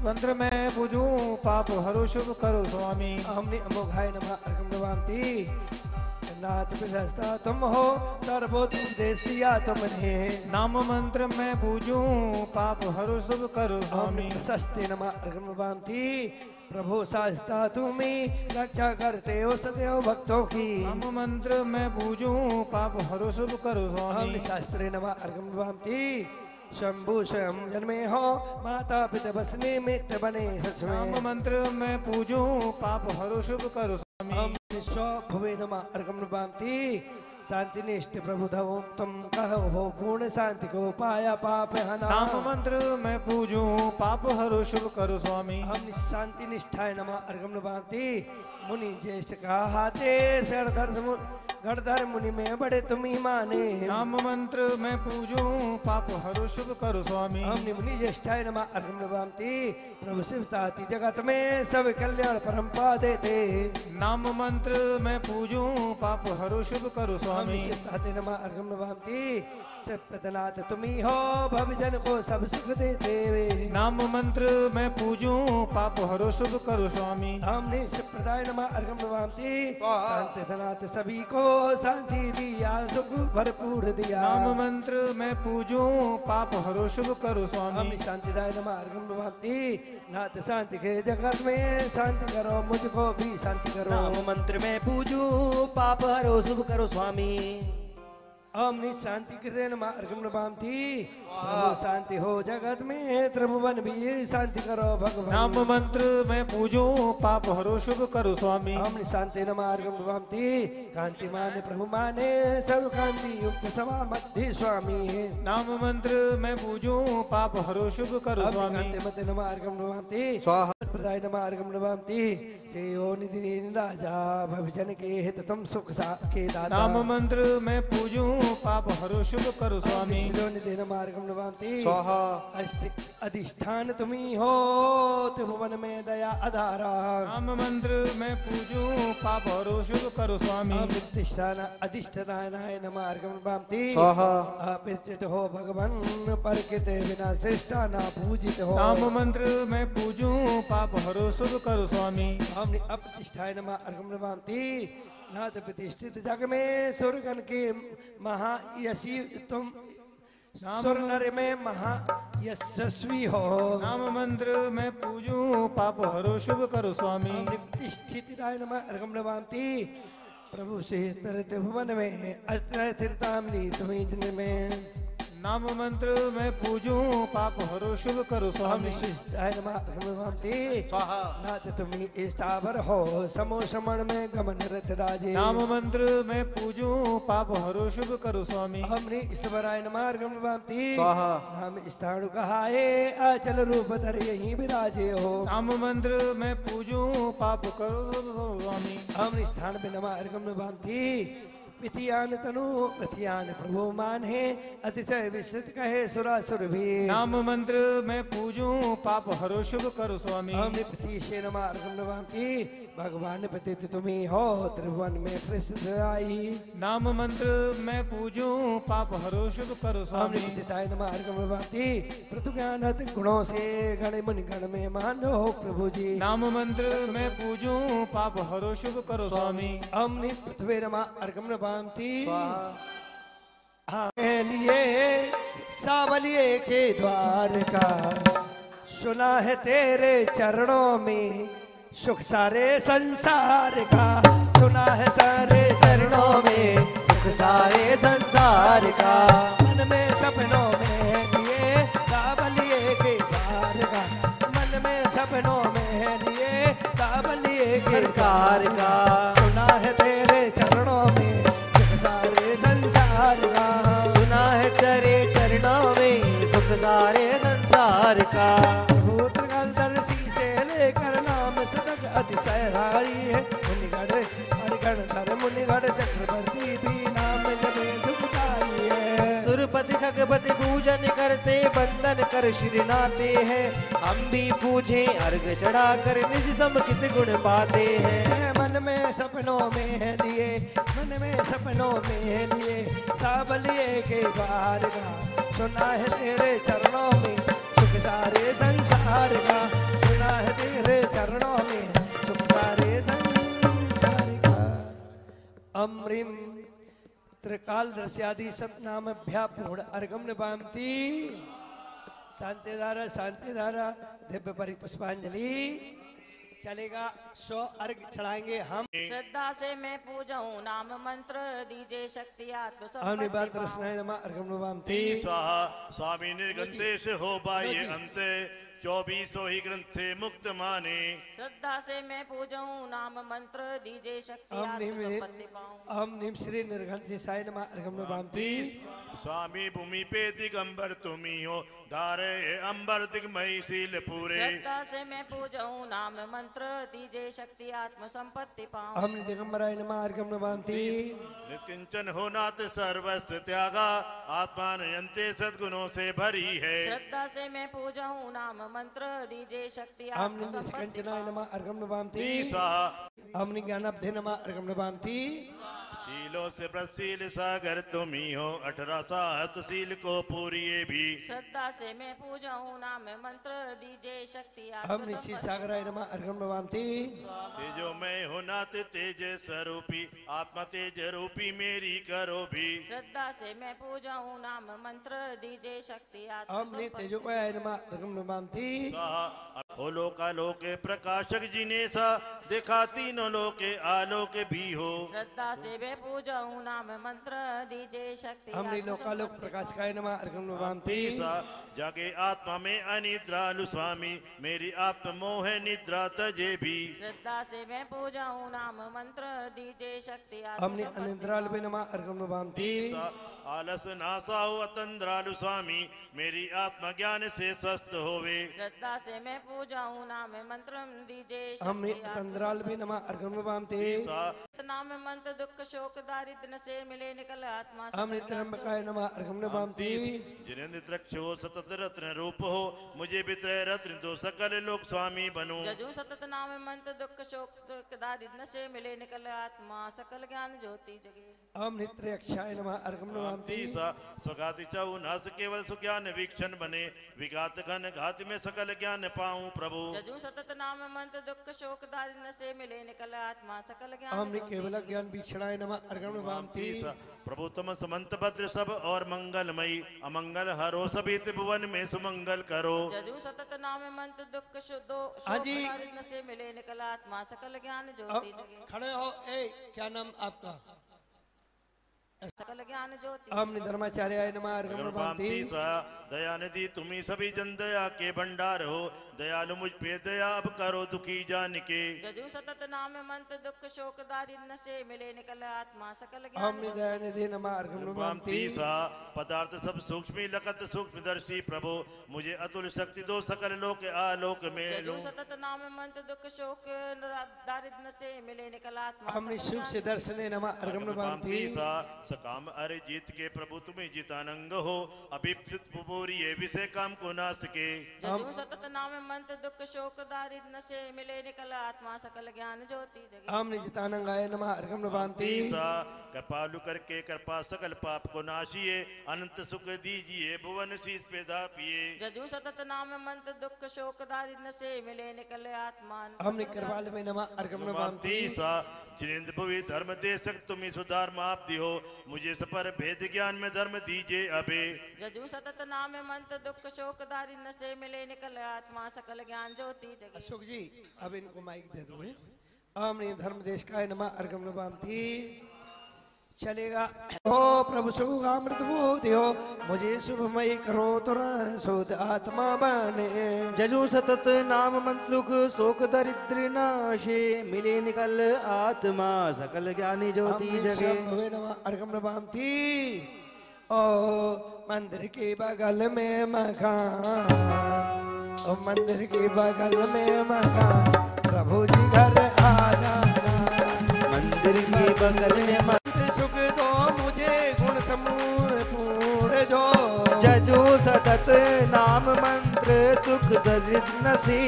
G: मंत्र में पूजू पाप हरो शुभ करो स्वामी।
F: हमने अमोघाय नमः अर्घम नमामि। नाथ प्रशस्ता तुम हो, सर्वोत्तम उपदेश दिया तुमने।
G: नाम मंत्र में पूजू पाप हरो शुभ करो स्वामी।
F: सस्ते नमः अर्घम नमामि। प्रभु शास्ता तुम्ही रक्षा करते हो सदैव भक्तों की।
G: नाम मंत्र में पूजू पाप हरो शुभ करो स्वामी।
F: शास्त्रे नमः अर्घम नमामि। शंभु स्वयं जन्मे हो, माता पिता बस निमित्त बने सच में।
G: नाम मंत्र में पूजू पाप हरो शुभ करो स्वामी।
F: भवे नमः अर्घम नमामि। शांति निष्ठ प्रभु धवो तुम कहो पूर्ण शांति को पाया पाप हना।
G: नाम मंत्र में पूजू पाप हरो शुभ करो स्वामी।
F: हम शांति निष्ठाय नमः अर्घम नमामि। मुनि ज्येष्ठ कहाते गणधर मुनि में बड़े तुम ही माने।
G: नाम मंत्र में पूजू पाप हरो शुभ करो स्वामी।
F: हमने मुनि ज्येष्ठाय नमः अर्घम नमामि। प्रभु शिवताति जगत में सब कल्याण परम पा देते।
G: नाम मंत्र में पूजू पाप हरो शुभ करो स्वामी।
F: शिवताति नमः अर्घम नमामि। सप्तनाथ तुम ही हो, भवजन को सब सुख देते।
G: नाम मंत्र में पूजू पाप हरो शुभ करो स्वामी।
F: हमने शिवप्रदाय नमः अर्घम नमामि। शांतिनाथ सभी को शांति दिया, सुख भरपूर दिया।
G: नाम मंत्र में पूजू पाप हरो शुभ करो स्वामी।
F: हम शांतिदाय नमः अर्घम नमामि। नाथ शांति के जगत में शांति करो, मुझको भी शांति करो।
D: नाम मंत्र में पूजू पाप हरो शुभ करो स्वामी।
F: हमने शांति कृते नमः अर्घम नमामि। शांति हो जगत में, त्रिभुवन भी शांति करो भगवान।
G: नाम मंत्र में पूजू पाप हरो शुभ करो स्वामी।
F: हमने शांति नमः अर्घम नमामि। कांति माने प्रभु माने, सर्व कांति युक्त सभा मध्य स्वामी।
G: नाम मंत्र में पूजू पाप हरो शुभ करो स्वामी।
F: कांति मते नमः अर्घम नमामि। प्रदाय नमः अर्घम नमामि। सेयो निधि राजा भविजन के हित तुम सुख के दाता।
G: नाम मंत्र में पूजू पाप हरो शुभ करो स्वामी।
F: निधि नमः अर्घम नमामि। अधिष्ठान तुम्ही हो, त्रिभुवन में दया आधारा।
G: नाम मंत्र में पूजू पाप हरो शुभ करो स्वामी।
F: अधिष्ठानाय नमः अर्घम नमामि। अपिष्ट हो भगवान, परकिते बिना श्रेष्ठा ना पूजित हो।
G: नाम मंत्र में पूजू पाप हरो शुभ करो स्वामी।
F: हमने अप्रतिष्ठाय नमः अर्घम नमामि। नाथ प्रतिष्ठित जग में सुरगण के महायशी तुम, सुर नर में महायशस्वी हो।
G: नाम मंत्र में पूजू पाप हरो शुभ करो स्वामी।
F: प्रतिष्ठिताय नमः अर्घम नमामि। प्रभु से भुवन में अस्त्र स्थिरतामनी तुम्हीं दिन में।
G: नाम मंत्र में पूजू पाप हरो शुभ करो स्वामी।
F: नाथ तुम्ही स्थावर हो, समो समण में गमन रथ राजे।
G: नाम मंत्र में पूजू पाप हरो शुभ करो स्वामी।
F: हमने स्तवराय नमः अर्घम नमामि। नाम स्थाणु कहाए, अचल रूप धर यहीं विराजे हो।
G: नाम मंत्र में पूजू पाप करो स्वामी।
F: हमने स्थान पे नमः अर्घम नमामि। पिथियान तनु पिथियान प्रभु मान है, अतिशय विस्तृत कहे सुरासुर भी।
G: नाम मंत्र में पूजू पाप हरो शुभ करो स्वामी।
F: हमने प्रतिशे नमः अर्घम नमामि। भगवान पतित तुम्ही हो, त्रिभुवन में प्रसिद्ध आई।
G: नाम मंत्र में पूजू पाप हरो शुभ करो स्वामी।
F: हमने नमः अर्घम नमामि। पृथुज्ञानत गुणों से गण मुनि गण में मान हो प्रभु जी।
G: नाम मंत्र में पूजू पाप हरो शुभ करो स्वामी।
F: हमने पृथ्वी नमः अर्घम नमामि। लिए सावलिए के द्वार का, सुना है तेरे चरणों में सुख सारे संसार का। सुना है सारे चरणों में
D: सुख सारे संसार का।
F: मन में सपनों में लिए सावलिए के द्वार का। मन में सपनों में लिए सावलिए के
D: द्वार का।
F: सुना है तेरे चरणों में संसार का।
D: सुना है तेरे चरणों में सुख सारे संसार का।
F: भूत गंधर्सी से लेकर नाम सदक अतिशयधारी है। मुनिगढ़ हरिगण धर मुनिगढ़ चक्रवर्ती भी नाम जमे दुखदाई है।
D: सुरपति खगपति पूजन करते बंदन कर शिरनाते हैं। हम भी पूछे अर्घ चढ़ा कर निज समकित गुण पाते हैं।
F: मन में सपनों में है लिए, मन में सपनों में है लिए, सावलिए के द्वार का सुना है तेरे चरणों में सुख सारे संसार का, सुना है तेरे चरणों में सुख सारे संसार का। अमृम त्रिकाल दृश्यादि सतनाम अभ्यापूर्ण अर्घम निभांति। शांति धारा दिव्य परिपुष्पांजलि चलेगा। 100 अर्घ चढ़ाएंगे हम।
E: श्रद्धा से मैं पूजाऊं नाम मंत्र दीजे शक्ति आत्म
F: अर्घम निभांति।
C: स्वामी निर्गंते से हो बाह्य अंते 24 ही ग्रंथ से मुक्त माने।
E: श्रद्धा से मैं पूजाऊं नाम मंत्र दीजे शक्ति आत्म पाऊं।
F: हम निम श्री निर्घंट साय नमः अर्घम निभांति।
C: स्वामी भूमि पे दिगंबर तुम्ही हो धारे अंबर दिग्मयी शील पूरे।
E: श्रद्धा से मैं पूजाऊं नाम मंत्र दीजे शक्ति आत्म संपत्ति पाऊं।
F: हम दिगंबराय नमः अर्घम निभांति।
C: निष्किंचन हो नाथ सर्वस्व त्यागा आत्मा नयंते सद्गुणों से भरी है।
E: श्रद्धा से मैं पूजाऊं नाम मंत्र दीजे शक्ति
F: हम
E: आत्म संपत्ति
F: निष्कंचनाय नमः अर्घम निभांति। हम ज्ञानाब्धे नमः अर्घम निभांति।
C: शीलों से प्रशील सागर तुम ही हो 18 सहस्रशील को पूरिए भी।
E: श्रद्धा से मैं पूजाऊं नाम मंत्र दीजे शक्ति
F: हम निश्चित सागराय नमः अर्घम निभांति।
C: तेजो मैं हो नाथ तेज स्वरूपी आत्मा तेज रूपी मेरी करो भी।
E: श्रद्धा से मैं पूजाऊं नाम मंत्र दीजे शक्ति
F: हम तेजोमय नमः अर्घम निभांति।
C: हो लोकालोके प्रकाशक जिने सा देखा तीनों लोके आलोक भी हो।
E: श्रद्धा से मैं पूजाऊं नाम मंत्र दीजे शक्ति
F: हमने लोकालोक प्रकाशकाय नमः अर्घम निभांति।
C: जागे आत्मा में अनिद्रालु स्वामी मेरी आत्म मोह निद्रा तजे भी।
E: श्रद्धा से मैं पूजाऊं नाम मंत्र दीजे शक्ति
F: हमने अनिद्रालु में नमः अर्घम निभांति।
C: आलस नासाओ अतंद्रालु स्वामी मेरी आत्मा ज्ञान से स्वस्थ होवे।
E: श्रद्धा से मैं पूजाऊं नाम मंत्र दीजे
F: हमने अतंद्रालु में नमः अर्घम निभांति।
E: नाम मंत्र दुख शोक दारिद्र्य से मिले निकल आत्मा।
F: हमने त्र्यंबकाय नमः अर्घम निभांति।
C: जिन्हें नित्रक्षो सतत रत्न रूप हो मुझे वित्रय रत्न दो सकल लोक स्वामी बनो।
E: जजू सतत नाम मंत्र दुख शोक दारिद्र्य से मिले निकल आत्मा सकल ज्ञान ज्योति जगे।
F: हम नित्य अक्षाय नमः अर्घम निभांति।
C: स्वघाति चाहु नास केवल सुज्ञान वीक्षण बने विघात घन घात में सकल ज्ञान पाऊं प्रभु।
E: जजू सतत नाम मंत्र दुख शोक दारिद्र्य से मिले निकल आत्मा सकल ज्ञान।
F: हमने केवल ज्ञान वीक्षणाय नमः अर्घम निभांति।
C: प्रभु तुम समंत भद्र सब और मंगलमयी अमंगल हरो सभी त्रिभुवन में सुमंगल करो।
E: जजू सतत नाम मंत्र दुख शोक से मिले निकल आत्मा सकल ज्ञान ज्योति जगे।
F: खड़े हो। ए क्या नाम आपका?
E: सकल ज्ञान ज्योति।
F: हमने धर्माचार्य नमः अर्घम निभांति।
C: दयानिधि तुम्ही सभी जन दया के भंडार हो दयालु मुझ पे दया अब करो दुखी जान के।
E: जजू सतत नाम मंत्र दुख शोक दारिद्र्य से मिले निकल आत्मा सकल ज्ञान।
F: हमने दयानिधि नमः अर्घम निभांति।
C: पदार्थ सब सूक्ष्मी लखत सूक्ष्मदर्शी प्रभु मुझे अतुल शक्ति दो सकल लोक आलोक में।
E: जजू सतत नाम मंत्र दुख शोक दारिद्र्य से मिले निकल आत्मा।
F: हमने सुख से दर्शन नमः अर्घम निभांति।
C: सकाम अरे जीत के प्रभु तुम्हें जितानंग हो अभिप्सित पुबोरी ये विषय काम को ना सके।
E: जजू सतत नाम मंत्र दुख शोक दारिद्र्य से मिले निकल आत्मा सकल ज्ञान ज्योति जगे।
F: हमने जितानंगाय नमः अर्घम निभांति।
C: कृपालु करके कृपा सकल पाप को नाशिए अनंत सुख दीजिए भुवन शीस पे धापिए।
E: जजू सतत नाम मंत्र दुख शोक दारिद्र्य से मिले निकल आत्मा।
F: हमने कृपालु में नमः अर्घम निभांति।
C: जिनेन्द्र भुवि धर्म दे सक तुम्हें सुधार माप दियो मुझे सपर भेद ज्ञान में धर्म दीजिए अबे।
E: जजू सतत नाम मंत्र दुख शोक दारिद्र्य से मिले निकल आत्मा सकल ज्ञान ज्योति जगे।
F: अशोक जी अब इनको माइक दे दो। हमने धर्म देश का नमः अर्घम निभांति। चलेगा। हो प्रभु सुगामृत बोधि हो मुझे शुभमय करो तुरंत शुद्ध आत्मा बने।
D: जजू सतत नाम मंत्रुक शोक दरिद्र नाशे मिले निकल आत्मा सकल ज्ञानी ज्योति जगे।
F: नमः अर्घम निभांति। ओ मंदिर के बगल में मकान, ओ मंदिर के बगल में मकान प्रभु जी घर आ जाना।
D: मंदिर के बगल में
F: सुख दो मुझे गुण समूह पूर्ण जो
D: जजो सतत नाम मंत्र दुख दरिद्र नसी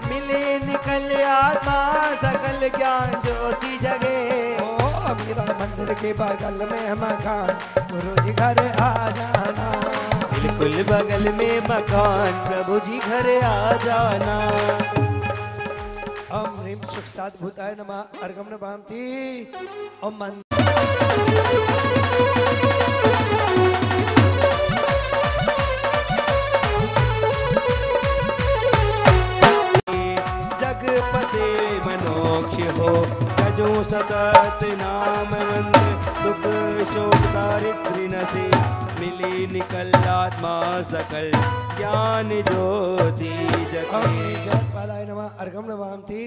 D: मिले निकल आत्मा सकल ज्ञान ज्योति जगे।
F: मेरा मंदिर के बगल में मकान गुरु जी घर आ जाना।
D: बिल्कुल बगल में मकान प्रभु जी घर आ जाना।
F: ओम ह्रीं सुख साध भूताय नमः अर्घम नमामि। ओम
D: जगपते मनोक्ष हो जजो सतत नाम मंत्र दुख शोक दारिद्र्य नसे मिली निकल आत्मा सकल ज्ञान ज्योति जगे।
F: जगपालाय नमः अर्घम नमामि।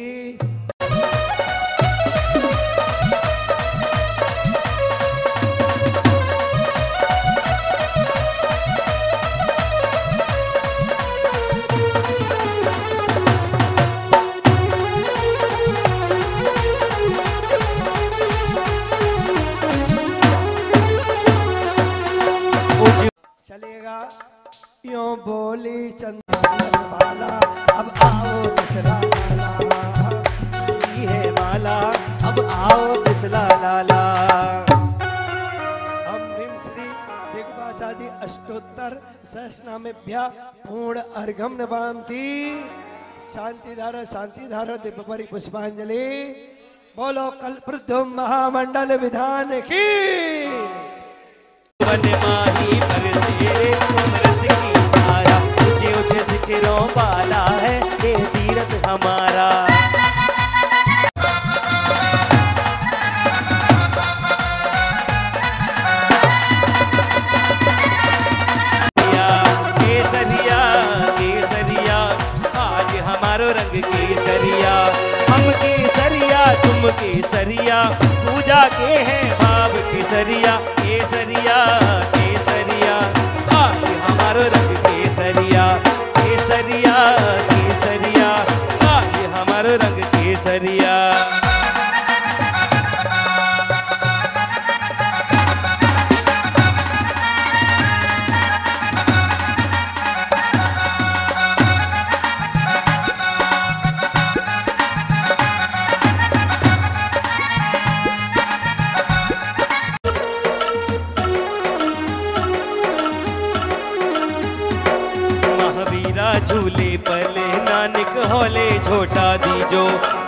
F: चलेगा यूं बोली चंदन वाला अब आओ तिसरा लाला।
D: है माला अब आओ तिसला लाला।
F: हम ह्रीं श्री दिग्वासादि अष्टोत्तर सहस्रनामेभ्यः पूर्ण अर्घम नमामि। शांति धारा दिव्य परि पुष्पांजलि। बोलो कल्पवृद्धम महामंडल विधान की।
D: वन माही बरसे अमृत की धारा ऊंचे ऊंचे शिखरों वाला है ये तीरथ हमारा। केसरिया केसरिया आज हमारो रंग केसरिया। हम केसरिया तुम केसरिया पूजा के हैं भाव केसरिया। केसरिया केसरिया आज हमारो रंग केसरिया। केसरिया केसरिया आज हमारो रंग केसरिया। झूले पले नानक होले झोटा दीजो।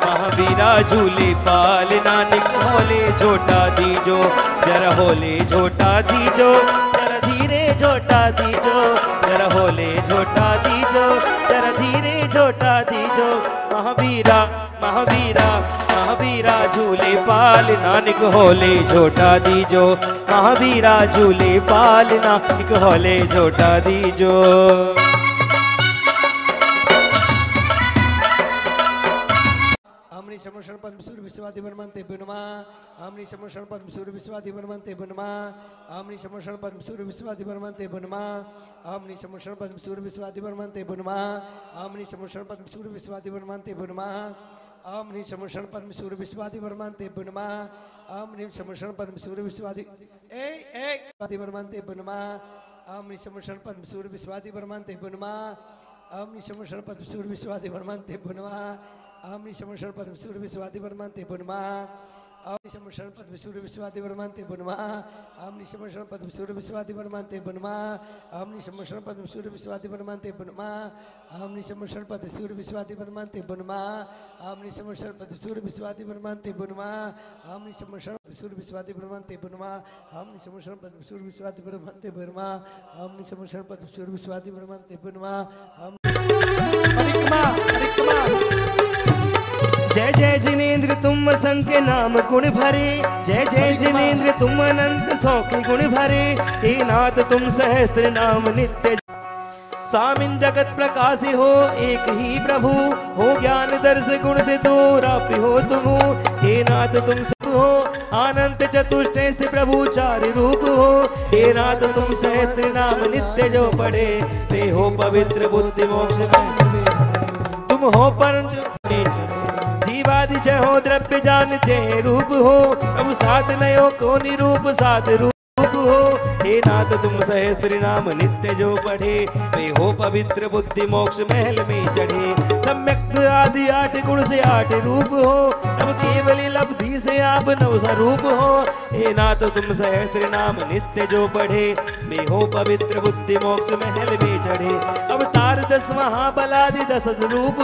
D: महावीरा झूले पाल नानक होले झोटा दीजो। जरा होले झोटा दीजो जरा धीरे झोटा दीजो। जरा होले झोटा दीजो जरा धीरे झोटा दीजो। महावीरा महावीरा महावीरा झूले पाल नानक होले झोटा दीजो। महावीरा झूले पाल नानक होले झोटा दीजो।
F: समोषण पद्म सूर्य विश्वादि वर्मन्ते बुनमा। आमनी समोषण पद्म सूर्य विश्वादि वर्मन्ते बुनमा। आमनी समोषण पद्म सूर्य विश्वादि वर्मन्ते बुनमा। आमनी समोषण पद्म सूर्य विश्वादि वर्मन्ते बुनमा। आमनी समोषण पद्म सूर्य विश्वादि वर्मन्ते बुनमा। आमनी समोषण पद्म सूर्य विश्वादि वर्मन्ते बुनमा। आमनी समोषण पद्म सूर्य विश्वादि वर्मन्ते बुनमा। आमनी समोषण पद्म सूर्य विश्वादि वर्मन्ते बुनमा। आमनी समोषण पद्म सूर्य विश्वादि वर्मन्ते बुनमा। आमनी समोषण पद्म सूर्य विश्वादि वर्मन्ते बुनमा। आमनी समोषण पद्म सूर्य विश्वादि वर्मन्ते बुनमा। आमनी समोषण पद्म सूर्य विश्वादि वर्मन्ते बुनमा। आमनी समोषण पद्म सूर्य विश्वादि वर्मन्ते बुनमा। आमनी समोषण पद्म सूर्य विश्वादि वर्मन्ते बुनमा। आमनी समोषण पद्म सूर्य विश्वादि वर्मन्ते बुनमा। आमनी समोषण सूर्य विश्वादि वर्मन्ते बुनमा। आमनी समोषण पद्म सूर्य विश्वादि वर्मन्ते बुनमा। आमनी समोषण पद्म सूर्य विश्वादि वर्मन्ते बुनमा। परिक्रमा परिक्रमा।
D: जय जय जिनेन्द्र तुम संख्य नाम गुण भरे। जय जय जिनेन्द्र तुम अनंत सौ के गुण भरे। हे नाथ तुम सहस्त्र नाम नित्य। स्वामिन जगत प्रकाश हो एक ही प्रभु। हो ज्ञान दर्श गुण से दूर आप हो तुम। हे नाथ तुम सब हो अनंत चतुष्टय से प्रभु चार रूप हो। हे नाथ तुम सहस्त्र नाम नित्य जो पढ़े वे हो पवित्र बुद्धि मोक्ष में। तुम हो परम जीवादि जय हो द्रव्य जानते रूप हो। प्रभु सात नयो को निरूप सात रूप हो।
C: हे नाथ तुम सहस्त्र नाम नित्य जो पढ़े, वे हो पवित्र बुद्धि मोक्ष महल में चढ़े। सम्यक आदि 8 गुण से 8 रूप हो, नव केवल लब्धि से आप नव स्वरूप हो। हे नाथ तुम सहस्त्र नाम नित्य जो पढ़े, वे हो पवित्र बुद्धि मोक्ष महल में चढ़े। अवतार 10 महाबलादि 10 रूप,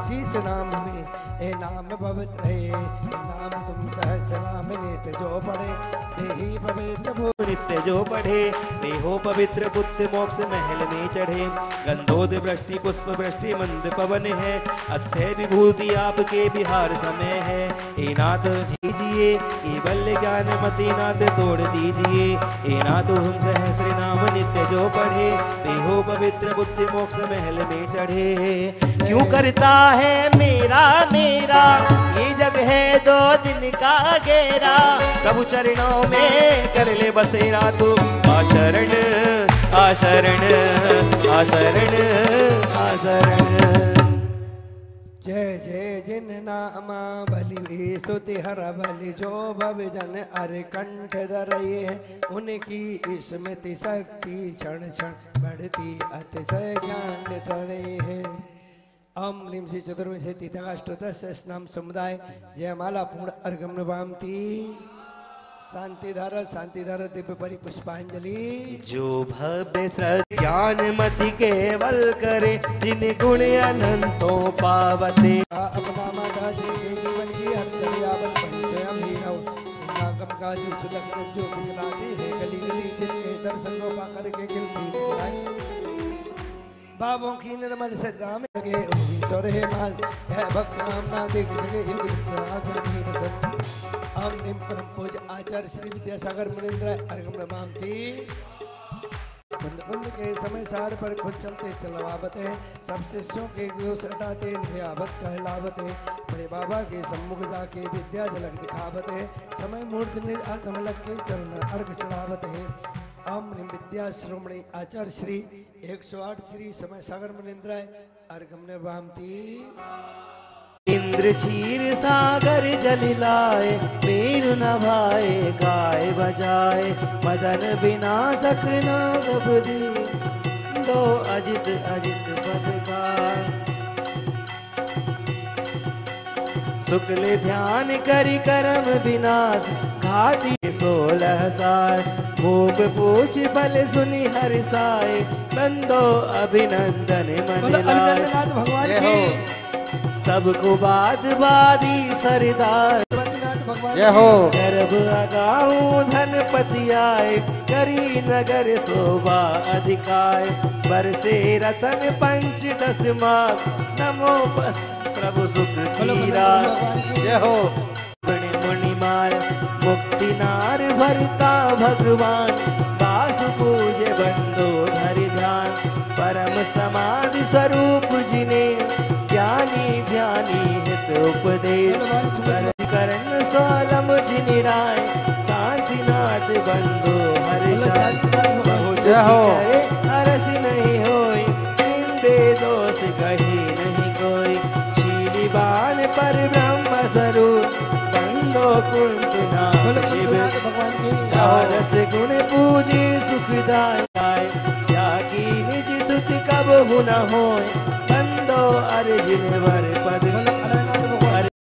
A: शीश नाम में ए नाम पवित्र है, नाम तुम सहस्र नाम नित्य जो पढ़े, ही पवित्र
C: नित्य जो पढ़े, वे हो पवित्र बुद्ध मोक्ष महल में चढ़े। गंधोद वृष्टि पुष्प वृष्टि मंद पवन है, अक्षय विभूति आपके बिहार समय है। हे नाथ दीजिए केवल ज्ञान मति नाथ तोड़ दीजिए, हे नाथ तुम सहस्त्र नाम नित्य जो पढ़े, वे हो पवित्र बुद्धि मोक्ष महल में चढ़े। क्यों करता है मेरा मेरा ये जग है 2 दिन का घेरा, प्रभु चरणों में कर ले बसेरा तू। आशरण आशरण आशरण आशरण।
A: जय जय जिन नामा बलि स्तुति हर बलि, जो भव जन अर कंठ धरये, उनकी स्मृति शक्ति क्षण क्षण बढ़ती, अतिशय ज्ञान धरे है। ओम ह्रीं श्री चतुर्विंशति तीर्थाष्टोदश नाम समुदाय जयमाला पूर्ण अर्घम नवामती। शांतिधार दिव्य परिपुष्पांजलि।
C: जो भव्य श्रद्धा ज्ञान मति केवल करे, जिन गुण अनंतों पावते।
A: अपना माता जी के जीवन की हरियावल परिचयम ही रहो, नागम काजू सुलग जो गुजराती है, गली गली जिनके दर्शन को पाकर के खिलती बाबों की निर्मल सदा में लगे चौरे माल है भक्त नाम ना देख सके हम निम परम पूज्य आचार्य श्री विद्यासागर मुनीन्द्र अर्घम नमामि। कुंड के समय सार पर खुद चलते चलवावत है, सब शिष्यों के गोस हटाते नियावत कहलावत है, बड़े बाबा के सम्मुख जाके विद्या झलक दिखावत है, समय मूर्ति में आत्मलक के चरण अर्घ चढ़ावत है। ओम निम विद्या श्रोमणी आचार्य श्री 108 श्री समय सागर मुनीन्द्र अर्घम नमामि।
D: इंद्र क्षीर सागर जल लाए, मेरु नभाए गाय बजाए, मदन विनाशक नाग बुद्धि, दो अजित अजित पदकार। शुक्ल ध्यान करि करम विनाश, घाती 16 साल, भोग पूछ बल सुनि हर्षाए, बंदो अभिनंदन मन लाए। सबको बाद बादी सरदार,
G: जय हो।
D: गर्भ अगाऊं धनपति आए, करी नगर शोभा अधिकाय, बरसे रतन 5-10 मास, नमो प्रभु सुख कीरा।
G: जय हो।
D: मुनिमार मुक्ति नार भरता भगवान, दास पूजे बंदो धरि ध्यान, परम समाधि स्वरूप जिन्हें, ज्ञानी ध्यानी हित उपदेश, करण सोलम जिनि राय, शांतिनाथ बंधु हर्ष बहुत हरस नहीं होई, निंदे दोष कही नहीं कोई, शीलिबान पर ब्रह्म स्वरूप, बंदो कुंत नाम शिव, रस गुण पूजी सुखदाय, त्यागी निज तुति कब न होय, बंदो अर्जुन वर पद